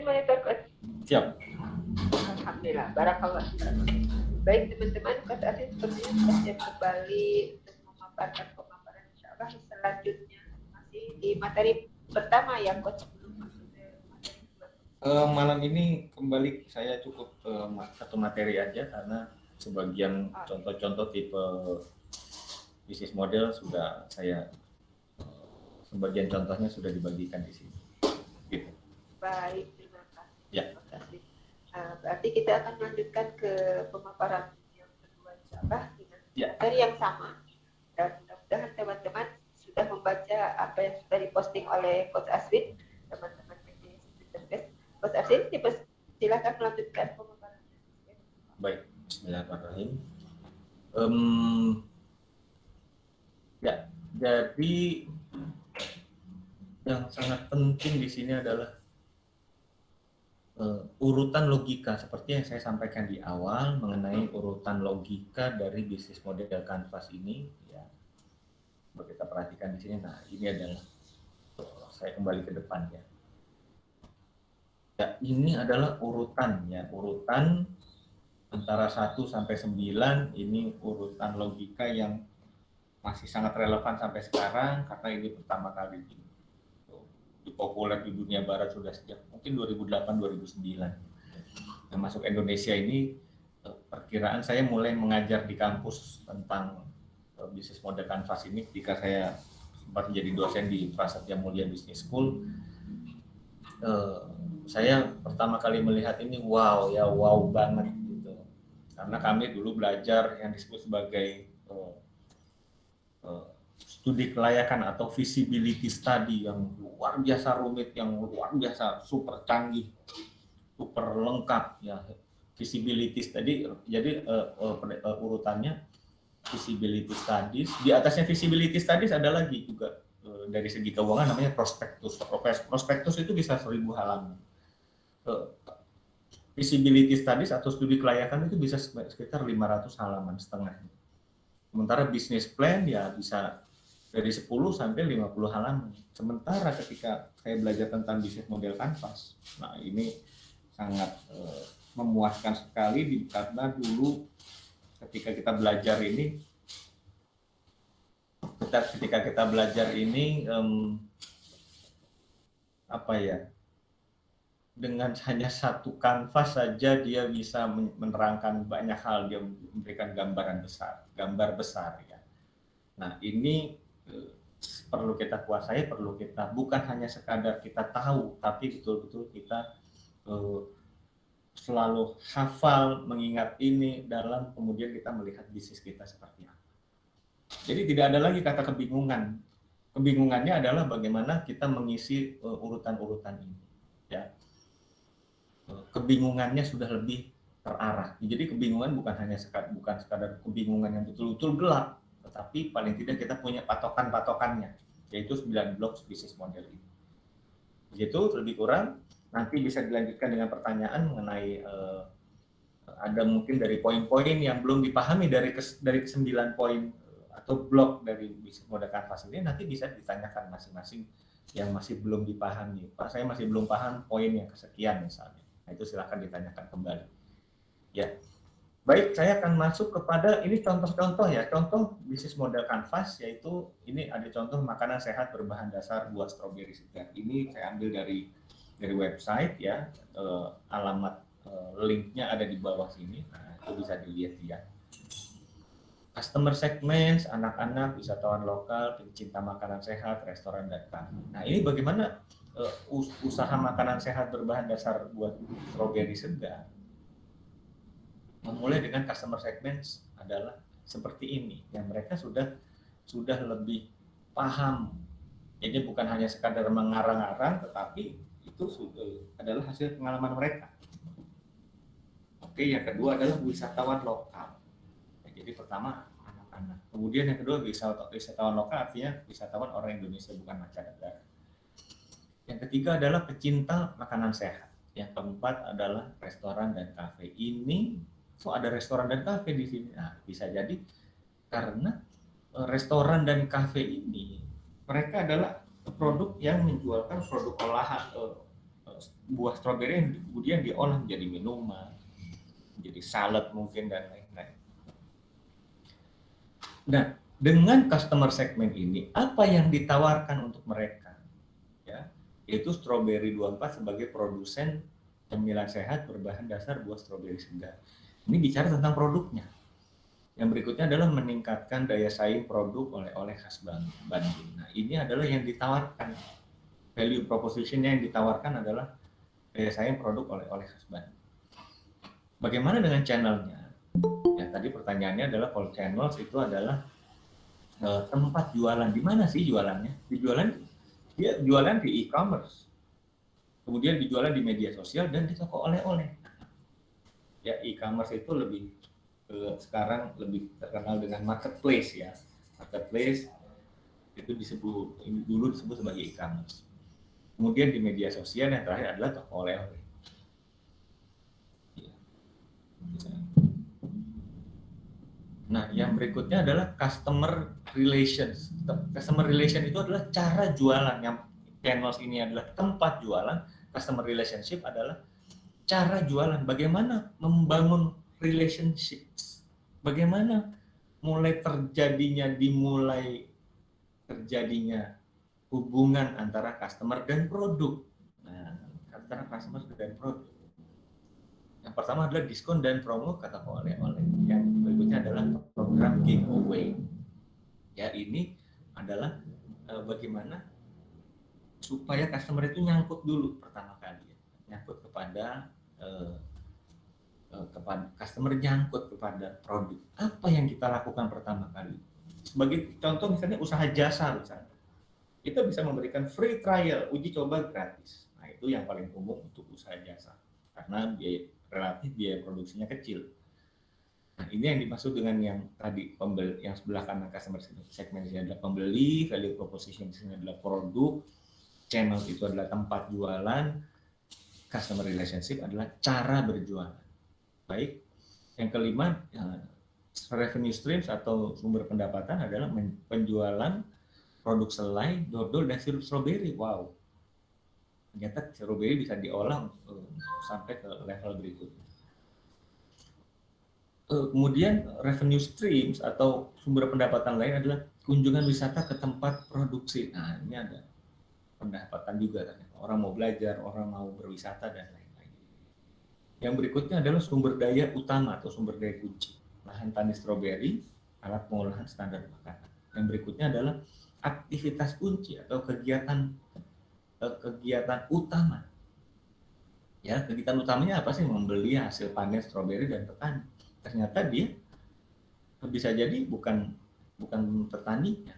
dimonitor Coach. Siap. Alhamdulillah, barakallah. Baik teman-teman, Coach Aziz sepertinya sudah siap kembali untuk memaparkan pemaparan insyaallah selanjutnya masih di materi pertama ya Coach, belum masuk ke materi kedua. Malam ini kembali saya cukup satu materi aja karena sebagian contoh-contoh tipe bisnis model sudah saya sebagian contohnya sudah dibagikan di sini. Gitu. Baik, terima kasih. Ya. Terima kasih. Berarti kita akan melanjutkan ke pemaparan yang kedua insyaallah dengan materi yang sama. Dan mudah-mudahan teman-teman sudah membaca apa yang sudah diposting oleh Coach Aswin, teman-teman PJ Sprinter. Coach Aswin, silakan melanjutkan pemaparan. Baik, bismillahirrahmanirrahim. Ya, jadi yang sangat penting di sini adalah urutan logika seperti yang saya sampaikan di awal mengenai urutan logika dari bisnis model Canvas ini. Ya, coba kita perhatikan di sini. Nah, ini adalah saya kembali ke depan ya. Ya, ini adalah urutan ya, urutan antara 1 sampai 9 ini urutan logika yang masih sangat relevan sampai sekarang karena ini pertama kali populer di dunia barat sudah sejak mungkin 2008-2009. Nah, masuk Indonesia ini perkiraan saya mulai mengajar di kampus tentang bisnis model Canvas ini ketika saya sempat menjadi dosen di Prasetya Mulia Business School. Saya pertama kali melihat ini wow banget gitu. Karena kami dulu belajar yang disebut sebagai studi kelayakan atau feasibility study yang luar biasa rumit, yang luar biasa super canggih, super lengkap ya. Feasibility study, jadi urutannya feasibility studies. Di atasnya feasibility studies ada lagi juga dari segi keuangan namanya prospektus. Prospektus itu bisa 1000 halaman. Feasibility studies atau studi kelayakan itu bisa sekitar 500 halaman setengah. Sementara business plan ya bisa dari 10 sampai 50 halaman. Sementara ketika saya belajar tentang bisnis model Canvas, nah ini sangat memuaskan sekali karena dulu ketika kita belajar ini, dengan hanya satu kanvas saja dia bisa menerangkan banyak hal, dia memberikan gambar besar ya. Nah ini perlu kita kuasai, perlu kita bukan hanya sekadar kita tahu, tapi betul-betul kita selalu hafal, mengingat ini dalam kemudian kita melihat bisnis kita seperti apa. Jadi tidak ada lagi kata kebingungan. Kebingungannya adalah bagaimana kita mengisi urutan-urutan ini. Ya. Kebingungannya sudah lebih terarah. Jadi kebingungan bukan sekadar kebingungan yang betul-betul gelap, tetapi paling tidak kita punya patokan-patokannya, yaitu 9 blok bisnis model ini. Begitu lebih kurang, nanti bisa dilanjutkan dengan pertanyaan mengenai ada mungkin dari poin-poin yang belum dipahami dari 9 poin atau blok dari bisnis model Canvas ini, nanti bisa ditanyakan masing-masing yang masih belum dipahami. Pak, saya masih belum paham poin yang kesekian misalnya. Nah, itu silakan ditanyakan kembali. Ya. Baik, saya akan masuk kepada ini contoh-contoh ya. Contoh bisnis model Canvas yaitu ini ada contoh makanan sehat berbahan dasar buah stroberi segar. Ini saya ambil dari website ya. Alamat linknya ada di bawah sini. Nah, itu bisa dilihat ya. Customer segments, anak-anak, wisatawan lokal, pencinta makanan sehat, restoran dan kafe. Nah, ini bagaimana usaha makanan sehat berbahan dasar buah stroberi segar? Memulai dengan customer segments adalah seperti ini, yang mereka sudah lebih paham. Jadi bukan hanya sekadar mengarang-arang, tetapi itu adalah hasil pengalaman mereka. Oke, yang kedua adalah wisatawan lokal. Jadi pertama anak-anak. Kemudian yang kedua wisatawan lokal artinya wisatawan orang Indonesia bukan mancanegara. Yang ketiga adalah pecinta makanan sehat. Yang keempat adalah restoran dan kafe. Ini ada restoran dan kafe di sini. Nah, bisa jadi karena restoran dan kafe ini mereka adalah produk yang menjualkan produk olahan buah stroberi yang kemudian diolah menjadi minuman, menjadi salad mungkin dan lain-lain. Nah, dengan customer segment ini, apa yang ditawarkan untuk mereka? Ya, yaitu Strawberry 24 sebagai produsen cemilan sehat berbahan dasar buah stroberi segar. Ini bicara tentang produknya. Yang berikutnya adalah meningkatkan daya saing produk oleh-oleh khas Bandung. Nah, ini adalah yang ditawarkan. Value proposition-nya yang ditawarkan adalah daya saing produk oleh-oleh khas Bandung. Bagaimana dengan channelnya? Ya, tadi pertanyaannya adalah kalau channels itu adalah tempat jualan. Di mana sih jualannya? Dia jualan di e-commerce. Kemudian dijualan di media sosial dan di toko oleh-oleh. Ya, e-commerce itu lebih sekarang lebih terkenal dengan marketplace ya. Marketplace itu dulu disebut sebagai e-commerce. Kemudian di media sosial yang terakhir adalah toko oleh-oleh. Nah, yang berikutnya adalah customer relations. Customer relation itu adalah cara jualan. Yang channels ini adalah tempat jualan. Customer relationship adalah cara jualan. Bagaimana membangun relationships? Bagaimana dimulai terjadinya hubungan antara customer dan produk. Nah, antara customer dan produk. Yang pertama adalah diskon dan promo kata oleh-oleh. Yang berikutnya adalah program giveaway. Ya, ini adalah bagaimana supaya customer itu nyangkut dulu pertama kali, nyangkut kepada customer, nyangkut kepada produk. Apa yang kita lakukan pertama kali? Sebagai contoh misalnya usaha jasa misalnya. Kita bisa memberikan free trial, uji coba gratis. Nah, itu yang paling umum untuk usaha jasa. Karena relatif biaya produksinya kecil. Nah, ini yang dimaksud dengan yang tadi pembeli, yang sebelah kanan customer segment ini adalah pembeli, value proposition di sini adalah produk, channel itu adalah tempat jualan, customer relationship adalah cara berjualan. Baik, yang kelima, revenue streams atau sumber pendapatan adalah penjualan produk selai, dodol, dan sirup stroberi. Wow, ternyata stroberi bisa diolah sampai ke level berikutnya. Kemudian revenue streams atau sumber pendapatan lain adalah kunjungan wisata ke tempat produksi. Nah, ini ada pendapatan juga. Orang mau belajar, orang mau berwisata, dan lain-lain. Yang berikutnya adalah sumber daya utama atau sumber daya kunci. Lahan tani stroberi, alat pengolahan standar makanan. Yang berikutnya adalah aktivitas kunci atau kegiatan utama. Ya, kegiatan utamanya apa sih? Membeli hasil panen stroberi dan petani. Ternyata dia bisa jadi bukan petaninya.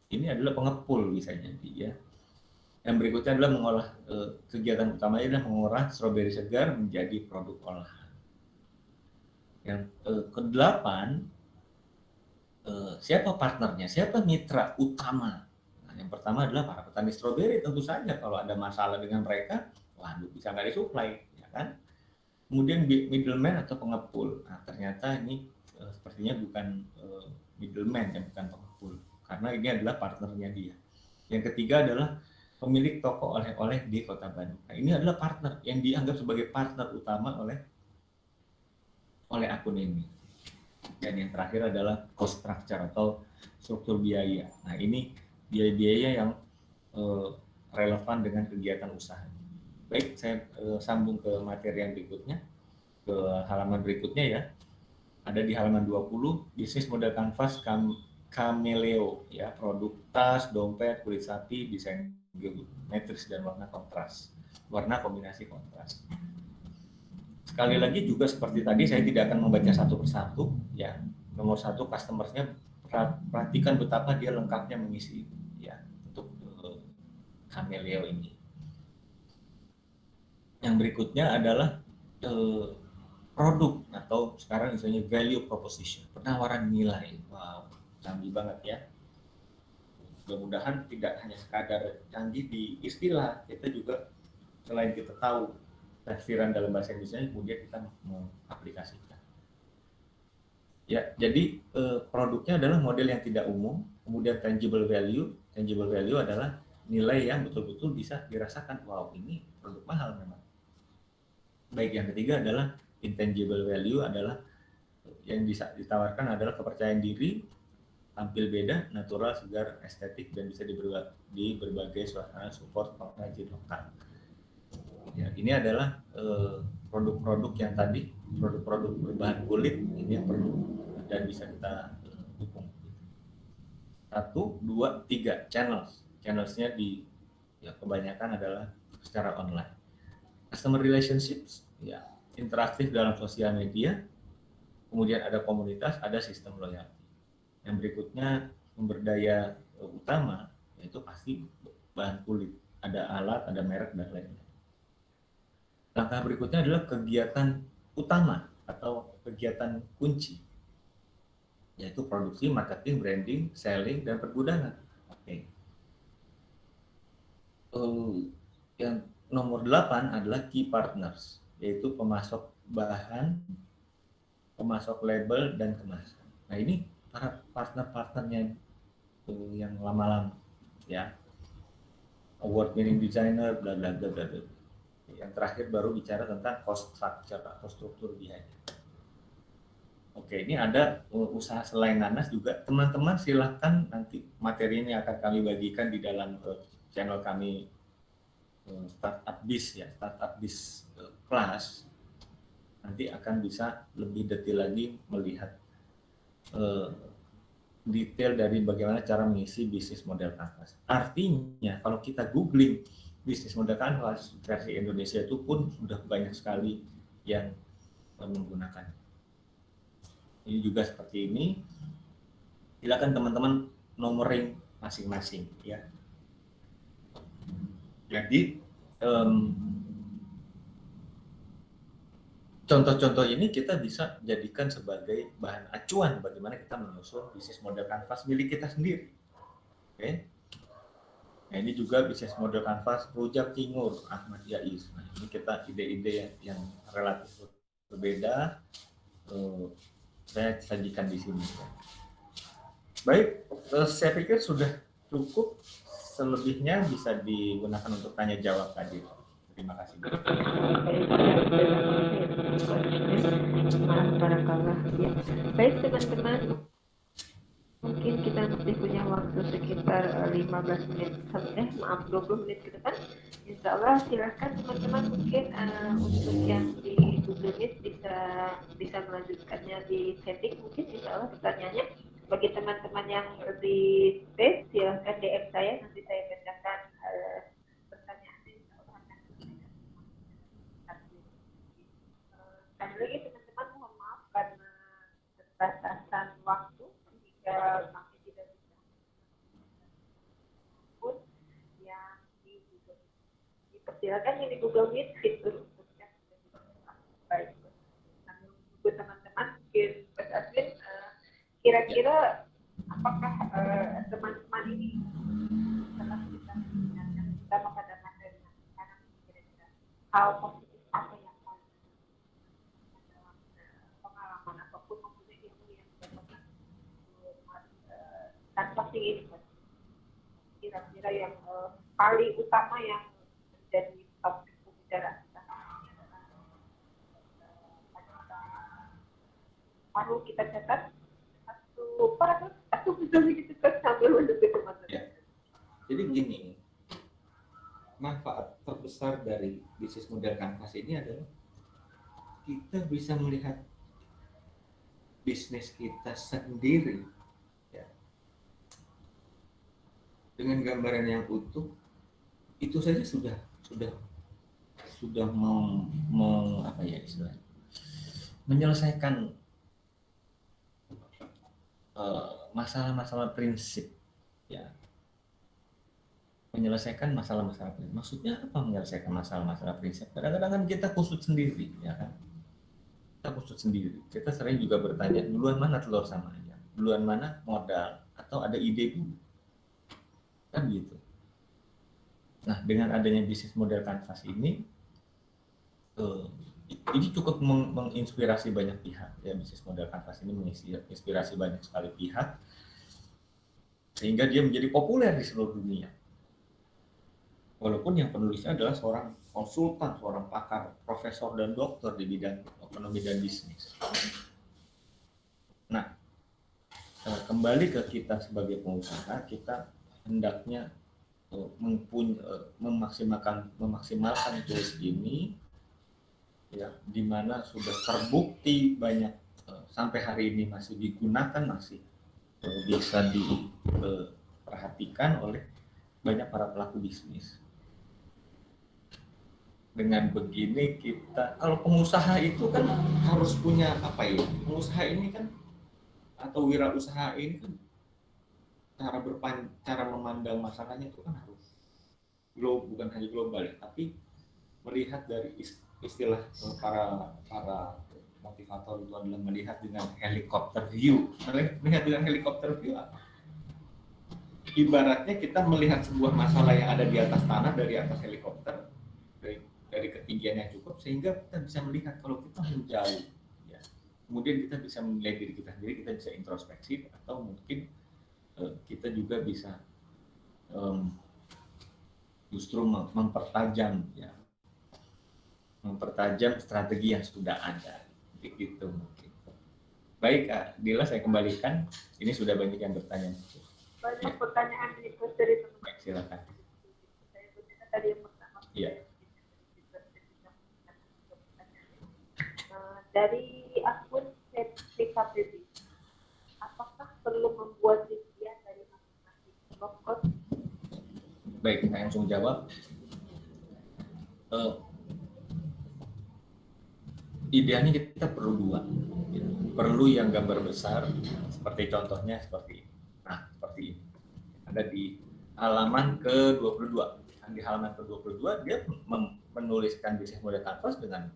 Ini adalah pengepul bisa jadi ya. Yang berikutnya adalah mengolah, kegiatan utamanya adalah mengolah stroberi segar menjadi produk olahan. Yang kedelapan, siapa partnernya? Siapa mitra utama? Nah, yang pertama adalah para petani stroberi. Tentu saja kalau ada masalah dengan mereka, waduh, bisa nggak disuplai, ya kan? Kemudian middleman atau pengepul. Nah, ternyata ini sepertinya bukan middleman, ya, bukan pengepul, karena ini adalah partnernya dia. Yang ketiga adalah pemilik toko oleh-oleh di Kota Bandung. Nah, ini adalah partner yang dianggap sebagai partner utama oleh akun ini. Dan yang terakhir adalah cost structure atau struktur biaya. Nah, ini biaya-biaya yang relevan dengan kegiatan usaha. Baik, saya sambung ke materi yang berikutnya, ke halaman berikutnya ya. Ada di halaman 20, bisnis model kanvas Cameleo, ya, produk tas, dompet, kulit sapi, desain geometris dan warna kombinasi kontras. Sekali lagi juga seperti tadi, saya tidak akan membaca satu persatu ya. Nomor satu, customer-nya perhatikan betapa dia lengkapnya mengisi ya untuk Cameleo ini. Yang berikutnya adalah produk atau sekarang misalnya value proposition, penawaran nilai. Wow, canggih banget ya. Mudah-mudahan tidak hanya sekadar canggih di istilah, kita juga selain kita tahu tafsiran dalam bahasa Indonesia, kemudian kita mengaplikasikan. Ya, jadi produknya adalah model yang tidak umum, kemudian tangible value. Tangible value adalah nilai yang betul-betul bisa dirasakan, wow ini produk mahal memang. Baik, yang ketiga adalah intangible value, adalah yang bisa ditawarkan adalah kepercayaan diri, tampil beda, natural, segar, estetik, dan bisa di berbagai suasana, support pengrajin lokal. Ya, ini adalah produk-produk yang tadi, produk-produk berbahan kulit, ini yang perlu dan bisa kita dukung. 1, 2, 3 channelsnya ya kebanyakan adalah secara online. Customer relationships, ya interaktif dalam sosial media, kemudian ada komunitas, ada sistem loyalty. Yang berikutnya sumber daya utama yaitu pasti bahan kulit, ada alat, ada merek, dan lain-lain. Langkah berikutnya adalah kegiatan utama atau kegiatan kunci, yaitu produksi, marketing, branding, selling, dan pergudangan. Oke. Yang nomor 8 adalah key partners, yaitu pemasok bahan, pemasok label, dan kemasan. Nah ini para partner-partnernya yang lama-lama, ya, award winning designer, bla bla bla bla. Yang terakhir baru bicara tentang cost structure atau struktur biaya. Oke, ini ada usaha selain nanas juga. Teman-teman silahkan, nanti materi ini akan kami bagikan di dalam channel kami Startup Biz, ya, Startup Biz Class. Nanti akan bisa lebih detail lagi melihat detail dari bagaimana cara mengisi bisnis model Canvas. Artinya kalau kita googling bisnis model Canvas versi Indonesia itu pun sudah banyak sekali yang menggunakan. Ini juga seperti ini. Silakan teman-teman nomoring masing-masing, ya. Jadi contoh-contoh ini kita bisa jadikan sebagai bahan acuan bagaimana kita menyusun bisnis model Canvas milik kita sendiri. Oke. Nah, ini juga bisnis model Canvas Rujak Cingur Ahmad Yais. Nah, ini kita ide-ide yang relatif berbeda. Saya sajikan di sini. Baik, saya pikir sudah cukup. Selebihnya bisa digunakan untuk tanya jawab tadi. Terima kasih. Baik teman-teman, mungkin kita masih punya waktu sekitar 15 menit, 20 menit ke depan. Insya Allah silakan teman-teman, mungkin untuk yang di Google Meet bisa melanjutkannya di chatting, mungkin insya Allah pertanyaannya. Bagi teman-teman yang di space, silahkan DM saya, nanti saya bacakan pertanyaannya. Insya Allah akan sekali lagi teman-teman, mohon maaf karena keterbatasan waktu sehingga kami tidak bisa pun yang di Google. Dipersilakan yang di Google Meet fitur untuknya sudah baik. Kami menunggu teman-teman, mungkin Mas Aswin, kira-kira apakah teman-teman ini setelah kita mendengarkan pertama pada materi sekarang, kira-kira hal positif apa yang paling dalam pengalaman ataupun mempunyai ilmu yang didapatkan tanpa ini, kira-kira yang paling utama yang menjadi topik pembicaraan kita perlu kita catat atau bisa begitu sambil menunggu teman-teman. Ya. Jadi gini, manfaat terbesar dari bisnis model Canvas ini adalah kita bisa melihat bisnis kita sendiri, ya, dengan gambaran yang utuh. Itu saja sudah mau apa ya istilahnya, menyelesaikan masalah-masalah prinsip, ya, menyelesaikan masalah-masalah prinsip. Maksudnya apa menyelesaikan masalah-masalah prinsip? Kadang-kadang kan kita kusut sendiri, ya kan? Kita kusut sendiri. Kita sering juga bertanya, duluan mana telur sama ayam? Duluan mana modal? Atau ada ide dulu? Kan gitu. Nah, dengan adanya bisnis model Canvas ini cukup menginspirasi banyak pihak, ya. Bisnis model Canvas ini menginspirasi banyak sekali pihak sehingga dia menjadi populer di seluruh dunia. Walaupun yang penulisnya adalah seorang konsultan, seorang pakar, profesor dan dokter di bidang ekonomi dan bisnis. Nah, kembali ke kita sebagai pengusaha, kita hendaknya memaksimalkan tools ini, ya, di mana sudah terbukti banyak sampai hari ini masih digunakan, masih bisa diperhatikan oleh banyak para pelaku bisnis. Dengan begini kita, kalau pengusaha itu kan harus punya apa ya? Pengusaha ini kan atau wirausaha ini kan cara memandang masalahnya itu kan harus bukan hanya global ya, tapi melihat dari istilah para motivator itu adalah melihat dengan helikopter view. Melihat dengan helikopter view apa? Ibaratnya kita melihat sebuah masalah yang ada di atas tanah dari atas helikopter, dari ketinggian yang cukup, sehingga kita bisa melihat kalau kita menjauh, ya. Kemudian kita bisa menilai diri kita sendiri, kita bisa introspeksi, atau mungkin kita juga bisa justru mempertajam, ya, mempertajam strategi yang sudah ada, begitu mungkin. Baik, Kak Dila, saya kembalikan. Ini sudah banyak yang bertanya. Banyak pertanyaan dari teman-teman. Baik, silakan. Saya bertanya tadi yang pertama. Iya. Dari akun CPKPB, apakah perlu membuat rincian dari masing-masing blok? Baik, saya langsung jawab. Idealnya kita perlu dua, perlu yang gambar besar, seperti contohnya seperti ini. Nah, seperti ini. Ada di halaman ke-22. Di halaman ke-22 dia menuliskan bisnis model kanvas dengan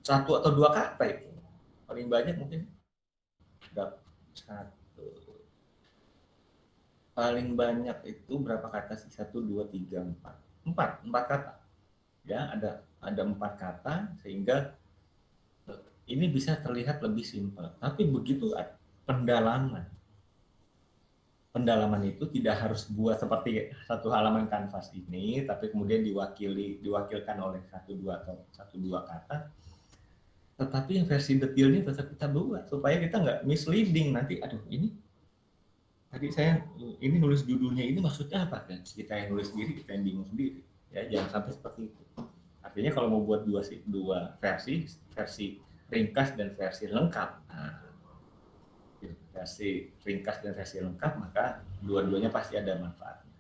1 atau 2 kata itu. Paling banyak mungkin paling banyak itu berapa kata sih? 1, 2, 3, 4 kata. Ya, ada 4 kata, sehingga ini bisa terlihat lebih simpel. Tapi begitu pendalaman itu tidak harus buat seperti satu halaman kanvas ini, tapi kemudian diwakilkan oleh 1, 2 atau 1, 2 kata. Tetapi yang versi detailnya tetap kita buat supaya kita nggak misleading nanti. Aduh, ini tadi saya ini nulis judulnya ini maksudnya apa kan? Kita yang nulis sendiri, kita yang bingung sendiri. Ya, jangan sampai seperti itu. Artinya kalau mau buat dua versi ringkas dan versi lengkap. Nah, versi ringkas dan versi lengkap, maka dua-duanya pasti ada manfaatnya.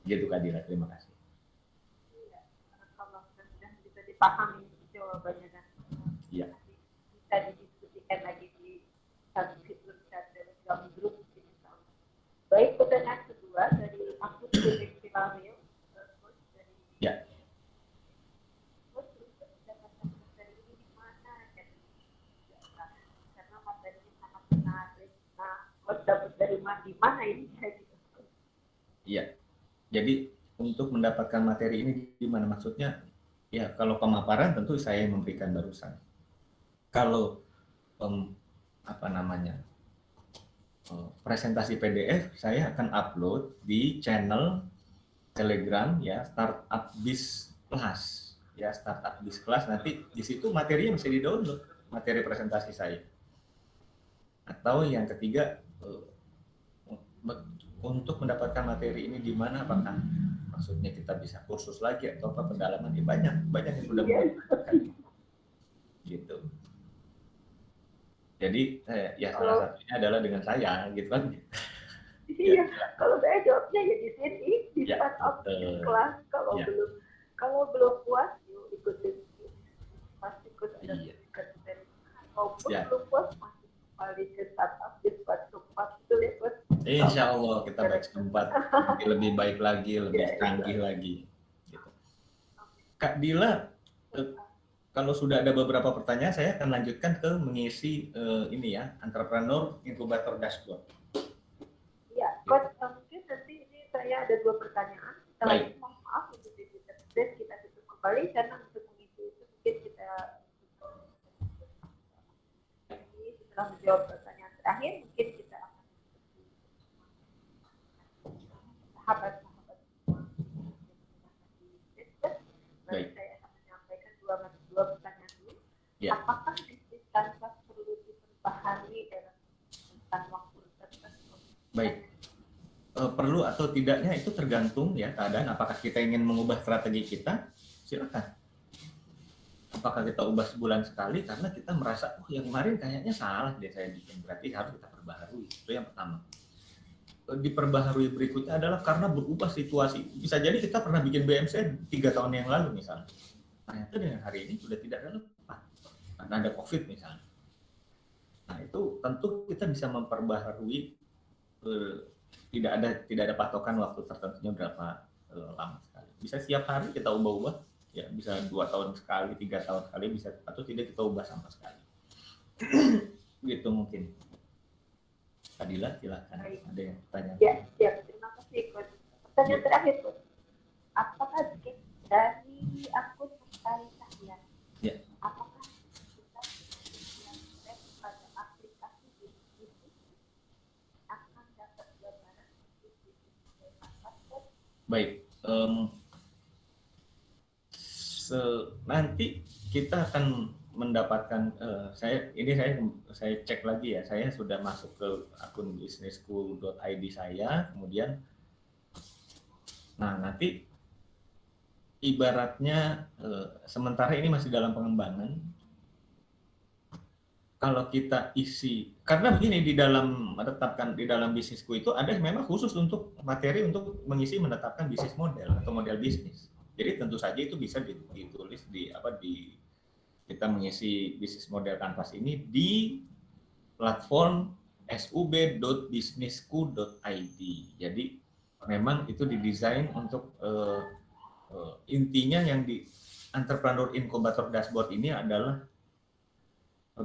Gitu, Kak Dila, terima kasih. Iya, kalau sudah bisa dipahami jawabannya kan. Iya. Bisa didiskusikan lagi di satu fitur chat dalam grup. Baik, pertanyaan kedua dari akun Publik Filario. Ya. Mendapatkan materi ini di mana? Karena materinya sangat menarik. Nah, dapat dari mana ini? Iya. Jadi untuk mendapatkan materi ini di mana maksudnya? Ya, kalau pemaparan tentu saya yang memberikan barusan. Kalau presentasi PDF saya akan upload di channel Telegram, ya, Startup Biz Class, ya, Startup Biz Class. Nanti di situ materinya bisa di-download, materi presentasi saya. Atau yang ketiga, untuk mendapatkan materi ini di mana, apakah maksudnya kita bisa kursus lagi atau apa, pendalaman? Ya, banyak yang sudah mendapatkan gitu. Jadi ya salah satunya adalah dengan saya, gitu kan. Iya, kalau saya jawabnya ya di sini di ya, Startup Kelas. Kalau belum puas, yuk ikutin pasti ikut ada sertifikat dari. Maupun belum puas, masih kembali ke Startup di tempat itu ya, Bos. Insya Allah kita baik tempat lebih baik lagi, lebih canggih lagi. Gitu. Kak Dila, kalau sudah ada beberapa pertanyaan, saya akan lanjutkan ke mengisi ini ya, Entrepreneur Incubator Dashboard. Ya, Coach, mungkin nanti ini saya ada 2 pertanyaan. Baik. Mohon maaf untuk kita tutup kembali karena untuk mengisi itu mungkin kita setelah menjawab pertanyaan terakhir mungkin kita akan sahabat dua pertanyaan dulu. Ya. Apakah bisnis kanvas perlu diperbaharui dalam tentang waktu tertentu? Baik. Perlu atau tidaknya itu tergantung ya keadaan. Apakah kita ingin mengubah strategi kita? Silakan. Apakah kita ubah sebulan sekali karena kita merasa yang kemarin kayaknya salah deh saya bikin, berarti harus kita perbaharui. Itu yang pertama. Diperbaharui berikutnya adalah karena berubah situasi. Bisa jadi kita pernah bikin BMC 3 tahun yang lalu misalnya. Ternyata dengan hari ini sudah tidak relevan karena ada COVID misalnya. Nah itu tentu kita bisa memperbaharui, tidak ada patokan waktu tertentunya berapa lama sekali. Bisa setiap hari kita ubah-ubah, ya bisa 2 tahun sekali, 3 tahun sekali, bisa atau tidak kita ubah sama sekali. Gitu mungkin. Adila, silakan. Ada yang bertanya? Ya, terima kasih, Coach. Pertanyaan terakhir, Coach. Apakah dari akun Mentari Cahya, apakah kita yang pada aplikasi bisnis akan dapat gambaran bisnis model? Baik, nanti kita akan mendapatkan, saya cek lagi ya, saya sudah masuk ke akun businessku.id saya, kemudian nah nanti ibaratnya sementara ini masih dalam pengembangan. Kalau kita isi, karena begini, di dalam bisnisku itu ada memang khusus untuk materi untuk mengisi menetapkan bisnis model atau model bisnis. Jadi tentu saja itu bisa ditulis kita mengisi bisnis model kanvas ini di platform sub.businessku.id. Jadi memang itu didesain untuk intinya yang di Entrepreneur Incubator Dashboard ini adalah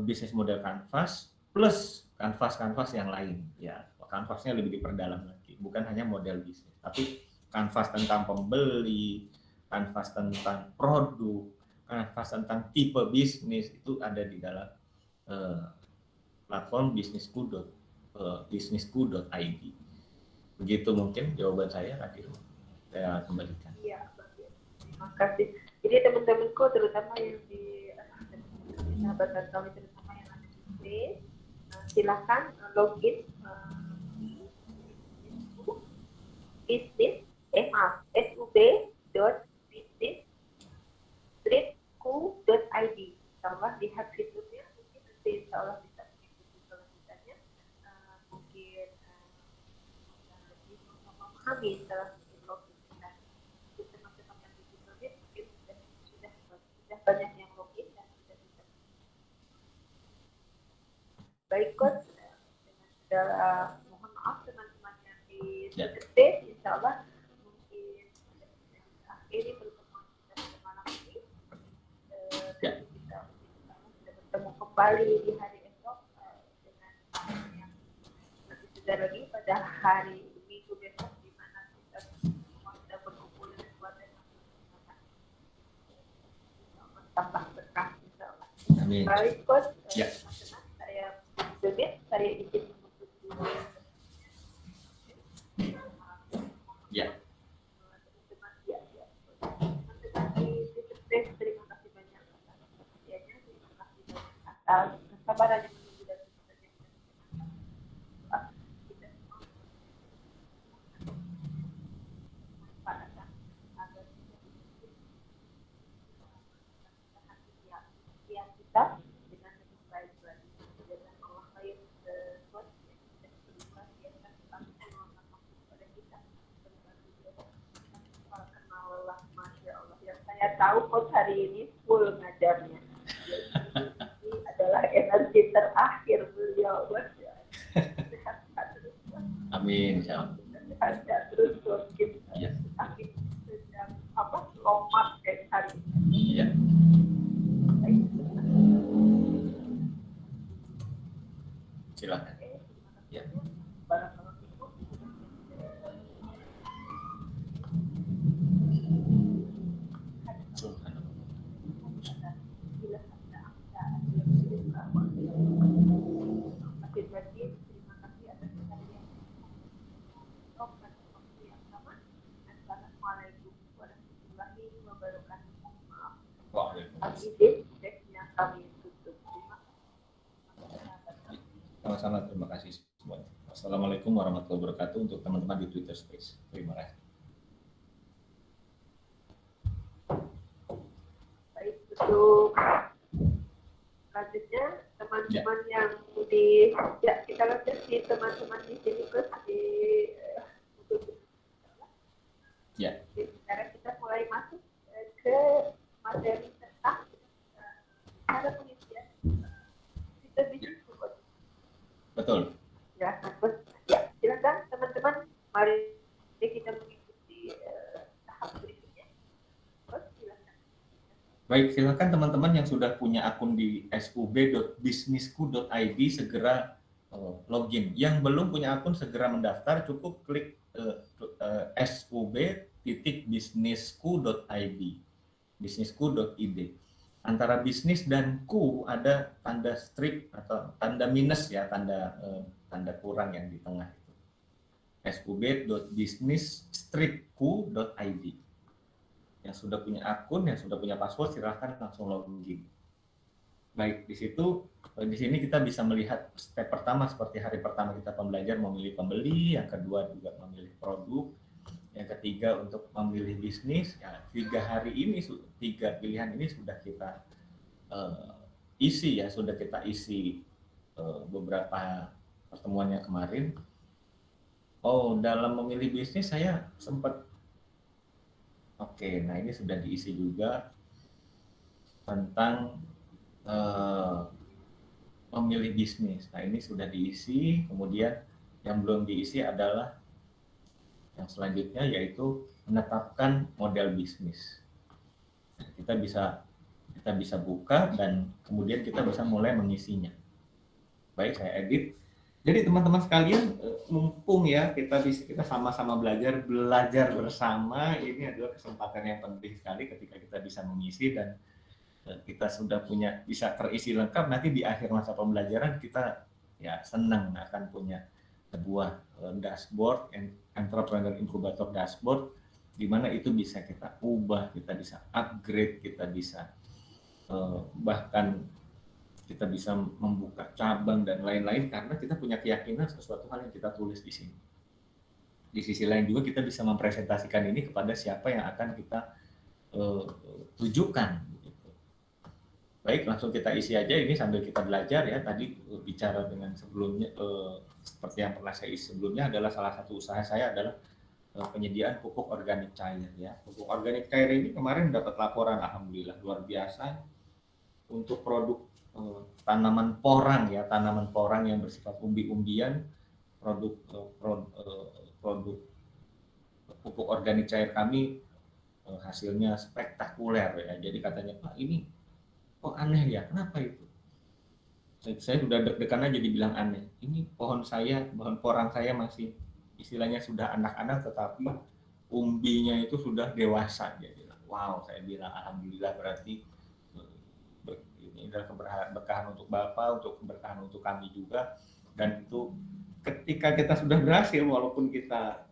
bisnis model kanvas plus kanvas yang lain. Ya, kanvasnya lebih diperdalam lagi, bukan hanya model bisnis, tapi kanvas tentang pembeli, kanvas tentang produk, kanvas tentang tipe bisnis, itu ada di dalam platform businessku.id. Begitu mungkin jawaban saya, Adil. Saya kembalikan. Iya, terima kasih. Jadi teman-temanku, terutama yang di sahabat kami, terutama yang ada di sini, silakan login sub.business.streetku.id. Insyaallah lihat fiturnya, mungkin nanti insyaallah bisa mengikuti kelanjutannya, mungkin memahami dalam login kita. Teman-teman yang di login mungkin sudah banyak yang login dan sudah bisa. Baik, Coach, dengan segala mohon maaf teman-teman yang di Sukses, insyaallah mungkin akhiri pertemuan kita pada malam ini. Kita sudah bertemu kembali di hari esok dengan yang lebih segar lagi pada hari Minggu besok, di mana kita semua sudah berkumpul dengan keluarga tambah berkah insyaallah. Amin. Baik, Coach, teman-teman, saya izin menutup dulu. Terima kasih banyak atas perhatiannya, terima kasih banyak atas kesabaran yang menunggu dan kita semua manfaatkan agar kita dengan lebih baik lagi. Dengan Allah lain sesuatu yang tidak berubah, biarkan kami meluangkan waktu kepada kita berbagi kenal Allah, Masya Allah. Yang saya tahu Coach hari ini full ngajarnya. Ini adalah energi terakhir beliau. Sehat terus. Amin. Sehat terus kita. Akhir sedang lomat kayak hari ini. Iya. Silakan. Ya. Terima kasih atas perhatian. Assalamualaikum warahmatullahi wabarakatuh. Maaf. Sama-sama, terima kasih semuanya. Assalamualaikum warahmatullahi wabarakatuh untuk teman-teman di Twitter Space. Terima kasih. Baik, untuk selanjutnya teman-teman yang di kita lihat di teman-teman di sini terus di sekarang kita mulai masuk ke materi tentang cara pengisian fitur bisnis. Betul. Ya, silakan teman-teman, mari kita mengikuti tahap berikutnya. Silakan. Baik, silakan teman-teman yang sudah punya akun di sub.businessku.id segera login. Yang belum punya akun segera mendaftar, cukup klik sub.businessku.id, businessku.id. Antara bisnis dan ku ada tanda strip atau tanda minus ya, tanda kurang yang di tengah itu. sub.business-ku.id. Yang sudah punya akun, yang sudah punya password, silahkan langsung login. Baik, di sini kita bisa melihat step pertama seperti hari pertama kita pembelajar memilih pembeli, yang kedua juga memilih produk, yang ketiga untuk memilih bisnis. Ya, 3 pilihan ini sudah kita isi ya, sudah kita isi beberapa pertemuannya kemarin. Dalam memilih bisnis saya sempat nah ini sudah diisi juga tentang memilih bisnis. Nah ini sudah diisi, kemudian yang belum diisi adalah yang selanjutnya yaitu menetapkan model bisnis. Nah, kita bisa buka dan kemudian kita bisa mulai mengisinya. Baik, saya edit. Jadi teman-teman sekalian, mumpung ya kita sama-sama belajar bersama, ini adalah kesempatan yang penting sekali ketika kita bisa mengisi dan kita sudah bisa terisi lengkap. Nanti di akhir masa pembelajaran kita ya senang akan punya sebuah dashboard, entrepreneur incubator dashboard, di mana itu bisa kita ubah, kita bisa upgrade, kita bisa bahkan kita bisa membuka cabang dan lain-lain karena kita punya keyakinan sesuatu hal yang kita tulis di sini. Di sisi lain juga kita bisa mempresentasikan ini kepada siapa yang akan kita tujukan. Baik, langsung kita isi aja ini sambil kita belajar ya. Tadi bicara dengan sebelumnya, seperti yang pernah saya isi sebelumnya, adalah salah satu usaha saya adalah penyediaan pupuk organik cair ya. Pupuk organik cair ini kemarin dapat laporan, alhamdulillah luar biasa untuk produk tanaman porang ya, tanaman porang yang bersifat umbi-umbian, produk pupuk organik cair kami hasilnya spektakuler ya. Jadi katanya, Pak, ini kok aneh ya, kenapa itu? Saya sudah deg-degan aja dibilang aneh. Ini pohon porang saya masih istilahnya sudah anak-anak, tetapi umbinya itu sudah dewasa. Jadi, wow, saya bilang alhamdulillah, berarti ini adalah keberkahan untuk Bapak, untuk keberkahan untuk kami juga. Dan itu ketika kita sudah berhasil, walaupun kita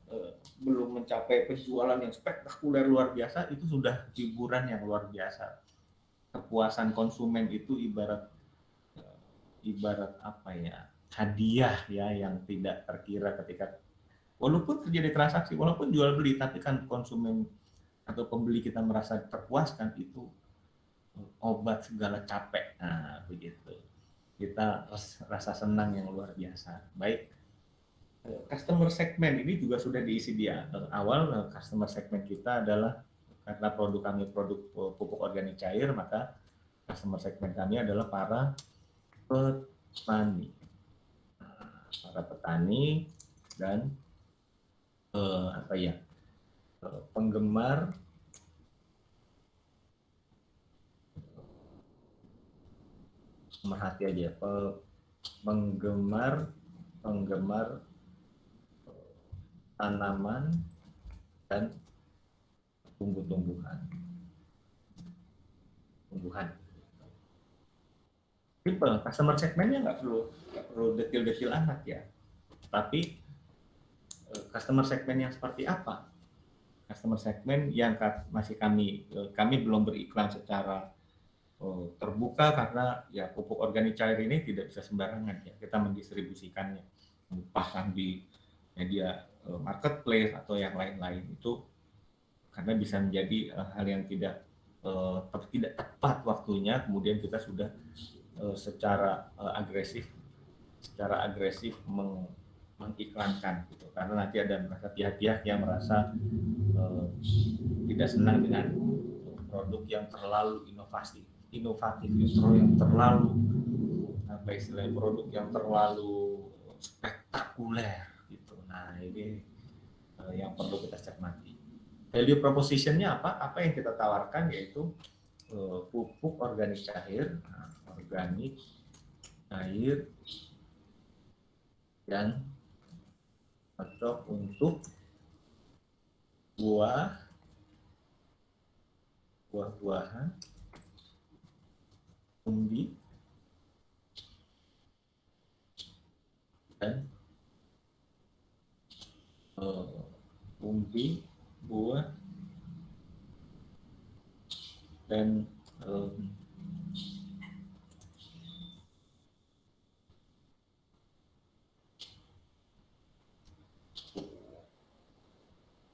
belum mencapai penjualan yang spektakuler luar biasa, itu sudah hiburan yang luar biasa. Kepuasan konsumen itu ibarat apa ya, hadiah ya yang tidak terkira ketika walaupun terjadi transaksi, walaupun jual beli, tapi kan konsumen atau pembeli kita merasa terpuaskan, itu obat segala capek. Nah, begitu. Kita rasa senang yang luar biasa. Baik. Customer segment ini juga sudah diisi di awal. Customer segment kita adalah karena produk kami produk pupuk organik cair, maka customer segment kami adalah para petani. Para petani dan penggemar merhati aja, penggemar tanaman dan tumbuhan. Simple, customer segmentnya nggak perlu detail-detail amat ya. Tapi customer segment yang seperti apa? Customer segment yang masih kami belum beriklan secara terbuka karena ya pupuk organik cair ini tidak bisa sembarangan ya kita mendistribusikannya, pasang di media marketplace atau yang lain-lain itu karena bisa menjadi hal yang tidak tepat waktunya, kemudian kita sudah secara agresif mengiklankan gitu karena nanti ada merasa pihak-pihak yang merasa tidak senang dengan produk yang terlalu inovatif yang terlalu apa istilahnya produk yang terlalu spektakuler gitu. Nah ini yang perlu kita cermati. Value proposition-nya apa? Apa yang kita tawarkan yaitu pupuk organik cair, organik cair yang cocok untuk buah-buahan, umbi, dan umbi, buah, dan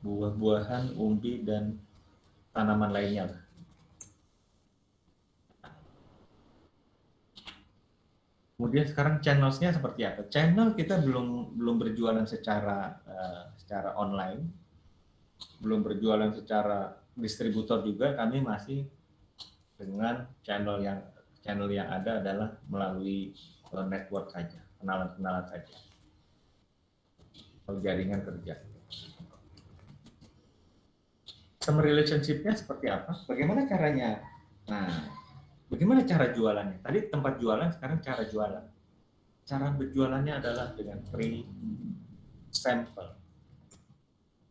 buah-buahan, umbi, dan tanaman lainnya. Kemudian sekarang channels-nya seperti apa? Channel kita belum berjualan secara online, belum berjualan secara distributor juga. Kami masih dengan channel yang ada adalah melalui network saja, kenalan-kenalan saja, jaringan kerja. Customer relationship-nya seperti apa? Bagaimana caranya? Nah, bagaimana cara jualannya? Tadi tempat jualan, sekarang cara jualan. Cara berjualannya adalah dengan free sample.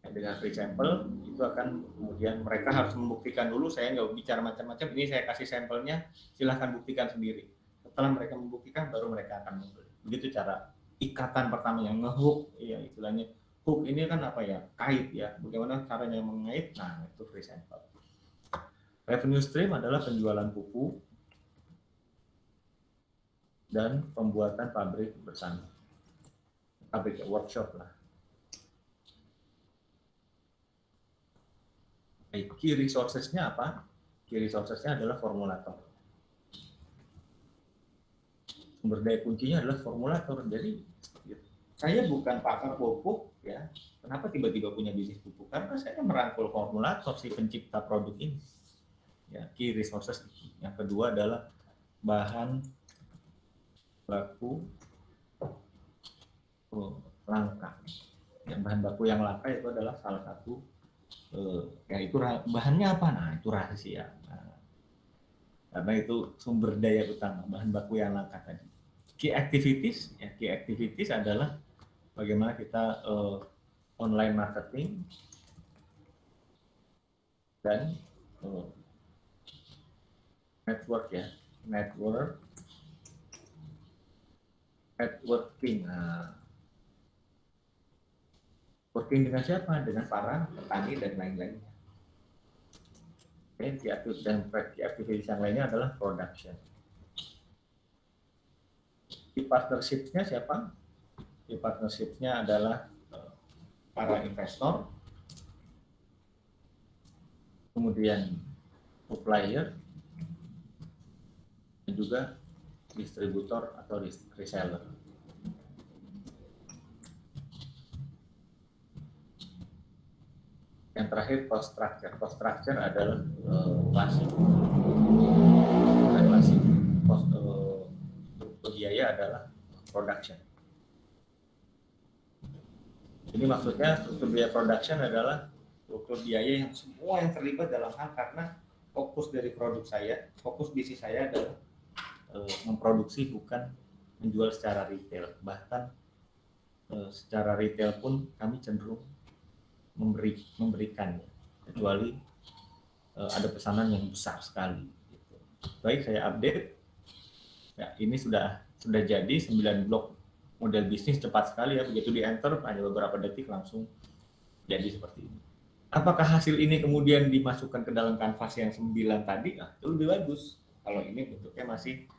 Dengan free sample, itu akan kemudian mereka harus membuktikan dulu, saya nggak bicara macam-macam, ini saya kasih sampelnya, silahkan buktikan sendiri. Setelah mereka membuktikan, baru mereka akan membeli. Begitu cara ikatan pertama yang ngehook, ya istilahnya. Hook ini kan apa ya, kait ya, bagaimana caranya mengait, nah itu free sample. Revenue stream adalah penjualan pupuk dan pembuatan pabrik bersama, pabrik workshop lah. Key resources-nya apa? Key resources-nya adalah formulator. Sumber daya kuncinya adalah formulator. Jadi saya bukan pakar pupuk ya. Kenapa tiba-tiba punya bisnis pupuk? Karena saya merangkul formulator si pencipta produk ini. Ya, key resources. Yang kedua adalah bahan baku langka. Yang bahan baku yang langka itu adalah salah satu ya itu bahannya apa? Nah, itu rahasia. Nah, karena itu sumber daya utama, bahan baku yang langka tadi. Key activities, ya key activities adalah bagaimana kita online marketing dan network ya, networking. Nah, working dengan siapa? Dengan para petani dan lain-lainnya. Oke, dan aktivitas yang lainnya adalah production. Di partnership-nya siapa? Di partnership-nya adalah para investor, kemudian supplier, dan juga distributor atau reseller. Yang terakhir cost structure. Cost structure adalah klasik. Cost biaya adalah production. Ini maksudnya struktur biaya production adalah struktur biaya yang semua yang terlibat dalam hal, karena fokus dari produk saya, fokus bisnis saya adalah memproduksi, bukan menjual secara retail. Bahkan secara retail pun kami cenderung memberikan, kecuali ada pesanan yang besar sekali. Baik, saya update. Ya, ini sudah jadi 9 blok model bisnis, cepat sekali ya, begitu di enter hanya beberapa detik langsung jadi seperti ini. Apakah hasil ini kemudian dimasukkan ke dalam kanvas yang 9 tadi? Nah, itu lebih bagus. Kalau ini bentuknya masih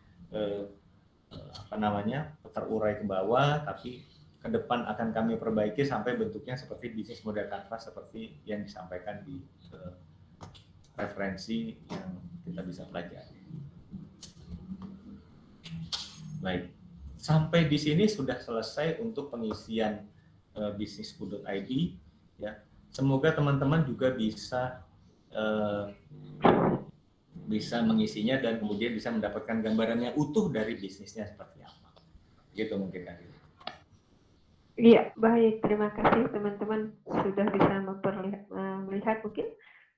terurai ke bawah, tapi ke depan akan kami perbaiki sampai bentuknya seperti bisnis model kanvas seperti yang disampaikan di referensi yang kita bisa pelajari. Baik, sampai di sini sudah selesai untuk pengisian bisnisku.id ya. Semoga teman-teman juga bisa mengisinya dan kemudian bisa mendapatkan gambaran yang utuh dari bisnisnya seperti apa. Gitu mungkin kan. Iya, baik. Terima kasih teman-teman sudah bisa melihat mungkin.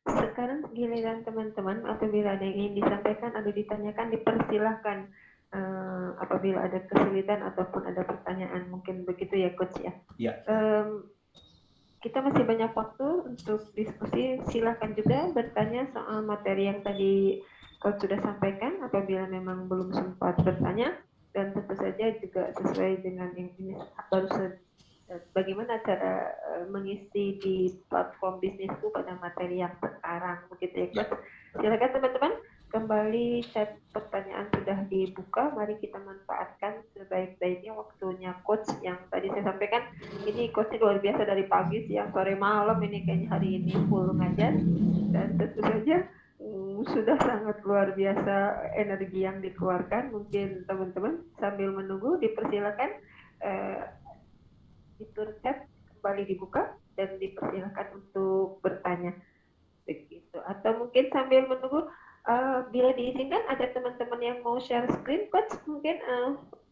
Sekarang giliran teman-teman, apabila ada yang ingin disampaikan atau ditanyakan, dipersilahkan. Apabila ada kesulitan ataupun ada pertanyaan, mungkin begitu ya Coach ya. Iya. Kita masih banyak waktu untuk diskusi. Silakan juga bertanya soal materi yang tadi Coach sudah sampaikan apabila memang belum sempat bertanya. Dan tentu saja juga sesuai dengan yang ini baru bagaimana cara mengisi di platform bisnisku pada materi yang sekarang begitu ya Coach. Silakan teman-teman, kembali chat pertanyaan sudah dibuka, mari kita manfaatkan sebaik-baiknya waktunya Coach yang tadi saya sampaikan. Ini Coach luar biasa dari pagi, siang, sore, malam, ini kayaknya hari ini full ngajar, dan tentu saja sudah sangat luar biasa energi yang dikeluarkan. Mungkin teman-teman sambil menunggu dipersilakan fitur chat kembali dibuka dan dipersilakan untuk bertanya begitu. Atau mungkin sambil menunggu bila diizinkan ada teman-teman yang mau share screen Coach mungkin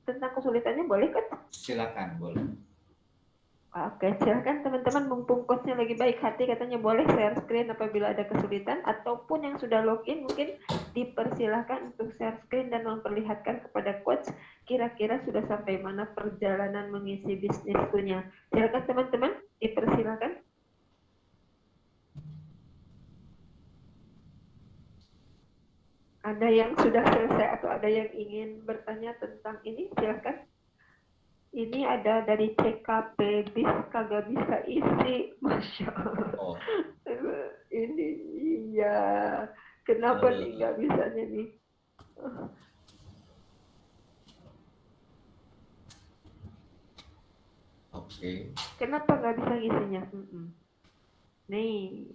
tentang kesulitannya, boleh Coach? Silakan, boleh. Oke, silakan teman-teman, mumpung Coachnya lagi baik hati katanya boleh share screen apabila ada kesulitan, ataupun yang sudah login mungkin dipersilahkan untuk share screen dan memperlihatkan kepada Coach kira-kira sudah sampai mana perjalanan mengisi bisnisnya. Silakan teman-teman, dipersilahkan. Ada yang sudah selesai atau ada yang ingin bertanya tentang ini, silakan. Ini ada dari CKP, bis kagak bisa isi, Masya Allah. Oh. Ini iya, kenapa nih nggak bisanya nih? Oke. Kenapa nggak bisa ngisinya? Nih.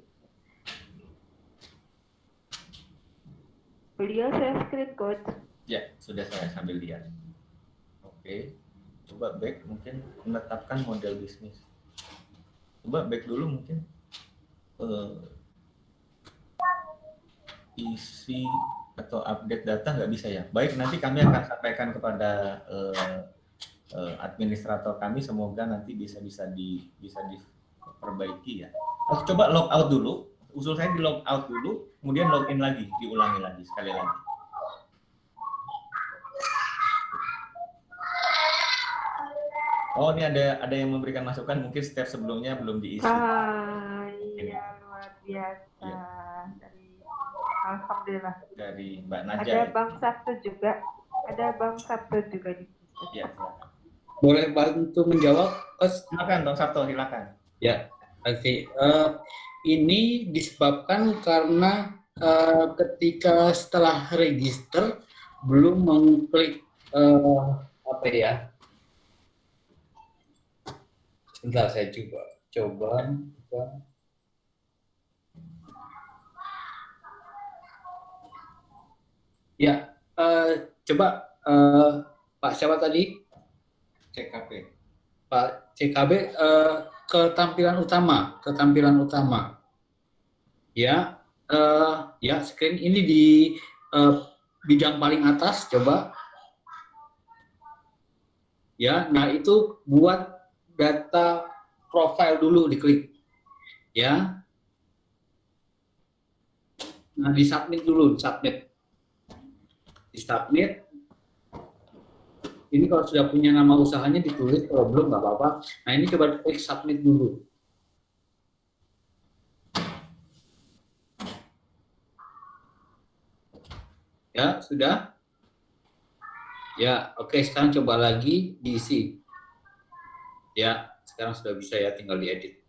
Beliau saya screen Coach. Ya, sudah saya sambil lihat. Oke. Coba back mungkin menetapkan model bisnis. Coba back dulu mungkin isi atau update data nggak bisa ya. Baik, nanti kami akan sampaikan kepada administrator kami, semoga nanti bisa diperbaiki ya. Coba log out dulu. Usul saya di log out dulu, kemudian login lagi, diulangi lagi sekali lagi. Oh, ini ada yang memberikan masukan, mungkin step sebelumnya belum diisi. Iya, luar biasa. Ya. Alhamdulillah. Dari Mbak Naja. Ada ya? Bang Sabtu juga. Ada Bang Sabtu juga di sini. Ya, boleh bantu menjawab, Coach? Silakan, Bang Sabtu, silakan. Ya, oke. Ini disebabkan karena ketika setelah register belum mengklik apa ya? Sebentar, saya coba. Ya, coba Pak siapa tadi? CKP. Pak CKB, ketampilan utama. Ya, ya screen ini di bidang paling atas, coba. Ya, nah itu buat data profile dulu diklik. Ya. Nah, di submit dulu, di submit. Ini kalau sudah punya nama usahanya ditulis, kalau belum nggak apa-apa. Nah, ini coba klik submit dulu. Ya, sudah? Ya, oke, sekarang coba lagi diisi. Ya, sekarang sudah bisa ya, tinggal diedit.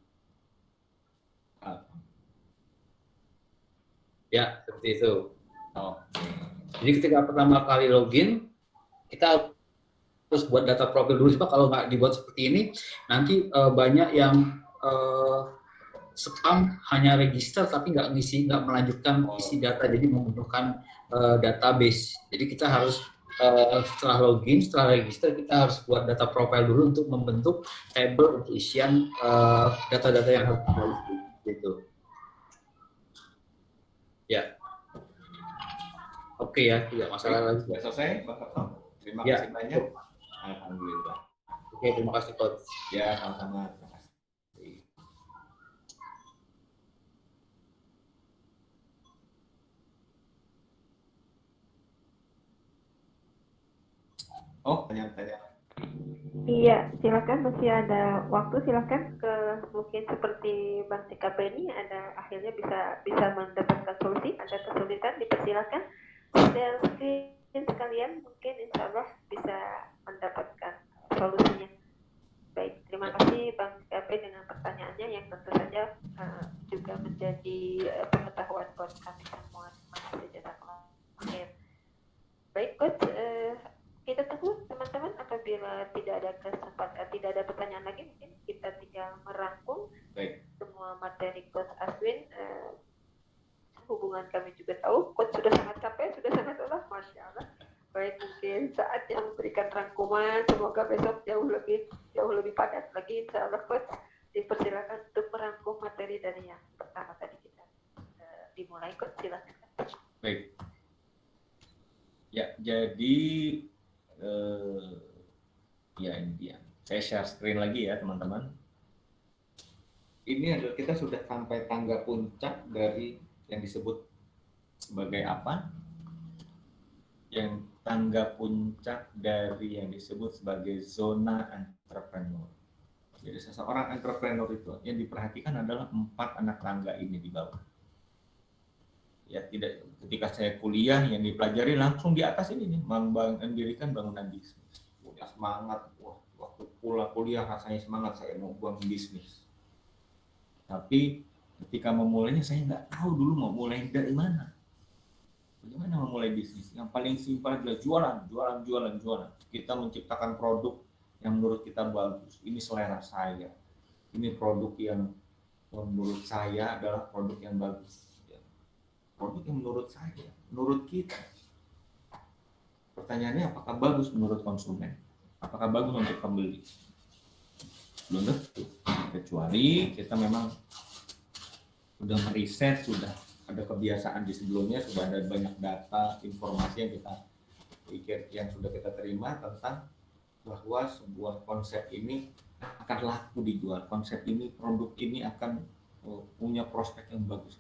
Ya, seperti itu. Oke. Jadi ketika pertama kali login, kita harus buat data profil dulu, sebab kalau nggak dibuat seperti ini, nanti banyak yang spam, hanya register tapi nggak melanjutkan isi data, jadi membutuhkan database. Jadi kita harus setelah login, setelah register, kita harus buat data profile dulu untuk membentuk table untuk isian data-data yang harus kita isi, gitu. Ya, oke ya, tidak masalah lagi. Sudah selesai, Pak Kapten. Terima Ya. kasih banyak. Alhamdulillah. Oke, terima kasih Coach. Ya, sama-sama. Terima kasih. Oh, tanya-tanya. Iya, silakan, masih ada waktu, silakan ke mungkin seperti Bang TKP ini ada akhirnya bisa mendapatkan solusi, ada kesulitan dipersilakan share screen sekalian, mungkin insya Allah bisa mendapatkan solusinya. Baik, terima kasih Bang TKP dengan pertanyaannya yang tentu saja juga menjadi pengetahuan buat kami semua. Terima kasih jazakallah khair. Baik Coach, kita tunggu teman-teman, apabila tidak ada pertanyaan lagi, mungkin kita tinggal merangkum. Baik. Semua materi Coach Aswin. Hubungan kami juga tahu Coach sudah sangat capek, sudah sangat lelah, Masya Allah. Baik, mungkin saat yang memberikan rangkuman, semoga besok jauh lebih padat lagi, insya Allah. Coach dipersilakan untuk merangkum materi dari yang pertama tadi kita dimulai. Coach silakan. Baik. Ya, jadi ya ini dia. Saya share screen lagi ya teman-teman. Ini adalah kita sudah sampai tangga puncak dari yang disebut sebagai apa? Yang tangga puncak dari yang disebut sebagai zona entrepreneur. Jadi seseorang entrepreneur itu yang diperhatikan adalah 4 anak tangga ini di bawah. Ya, tidak ketika saya kuliah yang dipelajari langsung di atas ini nih, mendirikan bangunan bisnis. Punya semangat, wah, waktu pulang kuliah rasanya semangat, saya mau bangun bisnis. Tapi ketika memulainya saya nggak tahu dulu mau mulai dari mana. Bagaimana memulai bisnis? Yang paling simpel adalah jualan. Kita menciptakan produk yang menurut kita bagus. Ini selera saya. Ini produk yang menurut saya adalah produk yang bagus. Produk yang menurut saya, menurut kita. Pertanyaannya, apakah bagus menurut konsumen? Apakah bagus untuk pembeli? Belum tentu. Kecuali kita memang sudah meriset, sudah ada kebiasaan di sebelumnya, sudah ada banyak data, informasi yang sudah kita terima tentang bahwa sebuah konsep ini akan laku dijual. Konsep ini, produk ini akan punya prospek yang bagus.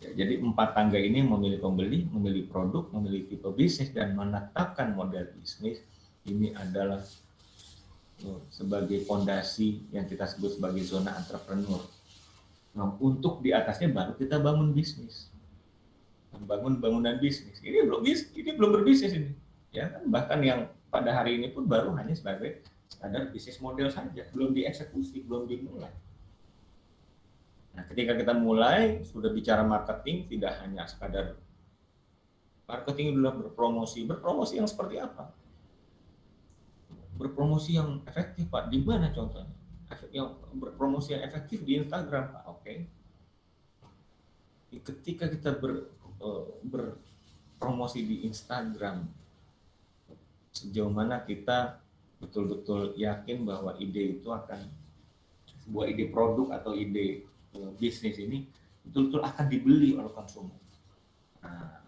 Ya, jadi 4 tangga ini memilih pembeli, memilih produk, memilih tipe bisnis, dan menetapkan model bisnis. Ini adalah sebagai fondasi yang kita sebut sebagai zona entrepreneur. Nah, untuk di atasnya baru kita bangun bisnis, bangun bangunan bisnis. Ini belum berbisnis ini, ya kan? Bahkan yang pada hari ini pun baru hanya sebagai standar bisnis model saja, belum dieksekusi, belum dimulai. Nah, ketika kita mulai, sudah bicara marketing, tidak hanya sekadar marketing adalah berpromosi. Berpromosi yang seperti apa? Berpromosi yang efektif, Pak. Di mana contohnya? Berpromosi yang efektif di Instagram, Pak. Oke. Ketika kita berpromosi di Instagram, sejauh mana kita betul-betul yakin bahwa ide itu akan, sebuah ide produk atau ide bisnis ini betul-betul akan dibeli oleh konsumen. Nah,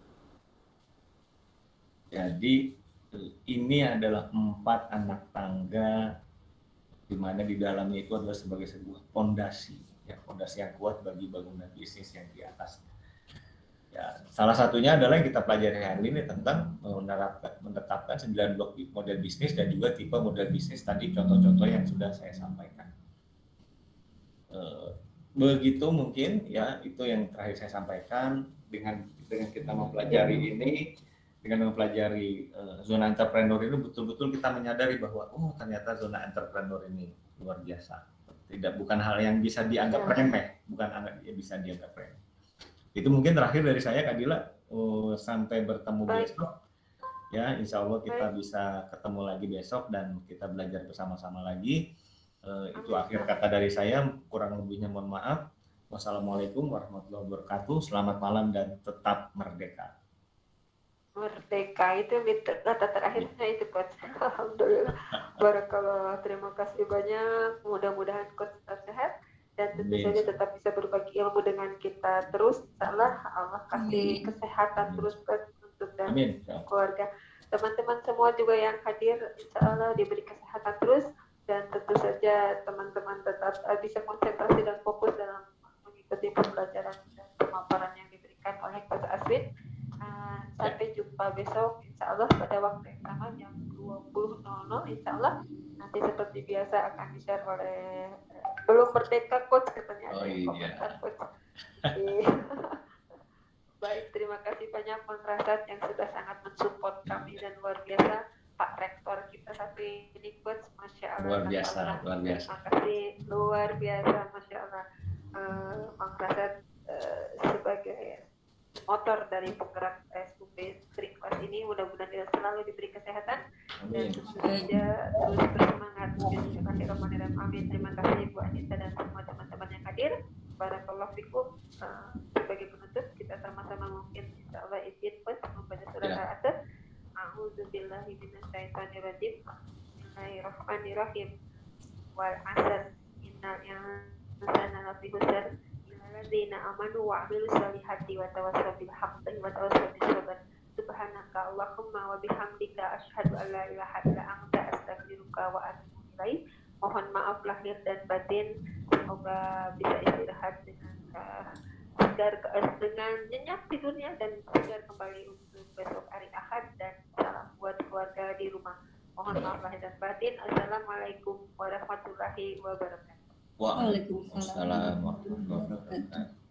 jadi ini adalah 4 anak tangga di mana di dalamnya itu adalah sebagai sebuah fondasi, ya, fondasi yang kuat bagi bangunan bisnis yang di atasnya. Ya, salah satunya adalah yang kita pelajari hari ini tentang menetapkan 9 blok model bisnis dan juga tipe model bisnis tadi, contoh-contoh yang sudah saya sampaikan. Begitu mungkin ya, itu yang terakhir saya sampaikan. Dengan kita mempelajari ini, dengan mempelajari zona entrepreneur ini, betul-betul kita menyadari bahwa ternyata zona entrepreneur ini luar biasa. Bukan hal yang bisa dianggap remeh, bisa dianggap remeh. Itu mungkin terakhir dari saya, Kak Dila. Sampai bertemu Baik. besok. Ya, insya Allah kita Baik. bisa ketemu lagi besok dan kita belajar bersama-sama lagi. Itu Amin. akhir kata dari saya. Kurang lebihnya mohon maaf. Wassalamualaikum warahmatullahi wabarakatuh. Selamat malam dan tetap merdeka. Merdeka itu kata terakhirnya itu coach. Alhamdulillah. Barakallah. Terima kasih banyak. Mudah-mudahan coach tetap sehat dan tentu Amin. saja tetap bisa berbagi ilmu dengan kita terus. Insyaallah Allah kasih Amin. kesehatan Amin. terus Coach, untuk dan Amin. keluarga. Teman-teman semua juga yang hadir, insyaallah diberi kesehatan terus dan tentu saja teman-teman tetap bisa konsentrasi dan fokus dalam mengikuti pembelajaran dan pemaparan yang diberikan oleh Coach Aswin. Sampai jumpa besok insyaallah pada waktu yang sama jam 20.00 insyaallah. Nanti seperti biasa akan di-share oleh belum merdeka coach katanya ada yang komentar coach. Baik, terima kasih banyak Bang Rasad yang sudah sangat mensupport kami dan luar biasa Pak Rektor kita satu ini coach, masya Allah. Luar biasa, luar biasa. Terima kasih luar biasa, masya Allah. Bang Rasad sebagai motor dari penggerak SUB String Class ini mudah-mudahan dia selalu diberi kesehatan dan tentu saja terus bersemangat. Bismillahirrahmanirrahim. Amin. Terima kasih Bu Anita dan semua teman-teman yang hadir. Barakallahu fikum. Sebagai penutup kita sama-sama mungkin insyaallah izin Coach membaca surah Al-Asr. A'udzubillahi minasyaitonirrajim. Bismillahirrahmanirrahim. Wal 'asr innal insana lafi khusr. Alladzina amanu wa 'amilus solihati wa tawassaw bil haqqi wa tawassaw bis sabr. Subhanaka Allahumma wa bihamdika asyhadu an la ilaha illa anta astaghfiruka wa atubu ilaik. Mohon maaf lahir dan batin. Semoga bisa istirahat dengan segar dengan nyenyak tidurnya dan segar kembali untuk besok hari Ahad dan salam buat keluarga di rumah. Mohon maaf lahir dan batin. Assalamualaikum warahmatullahi wabarakatuh. Waalaikumsalam warahmatullahi wabarakatuh.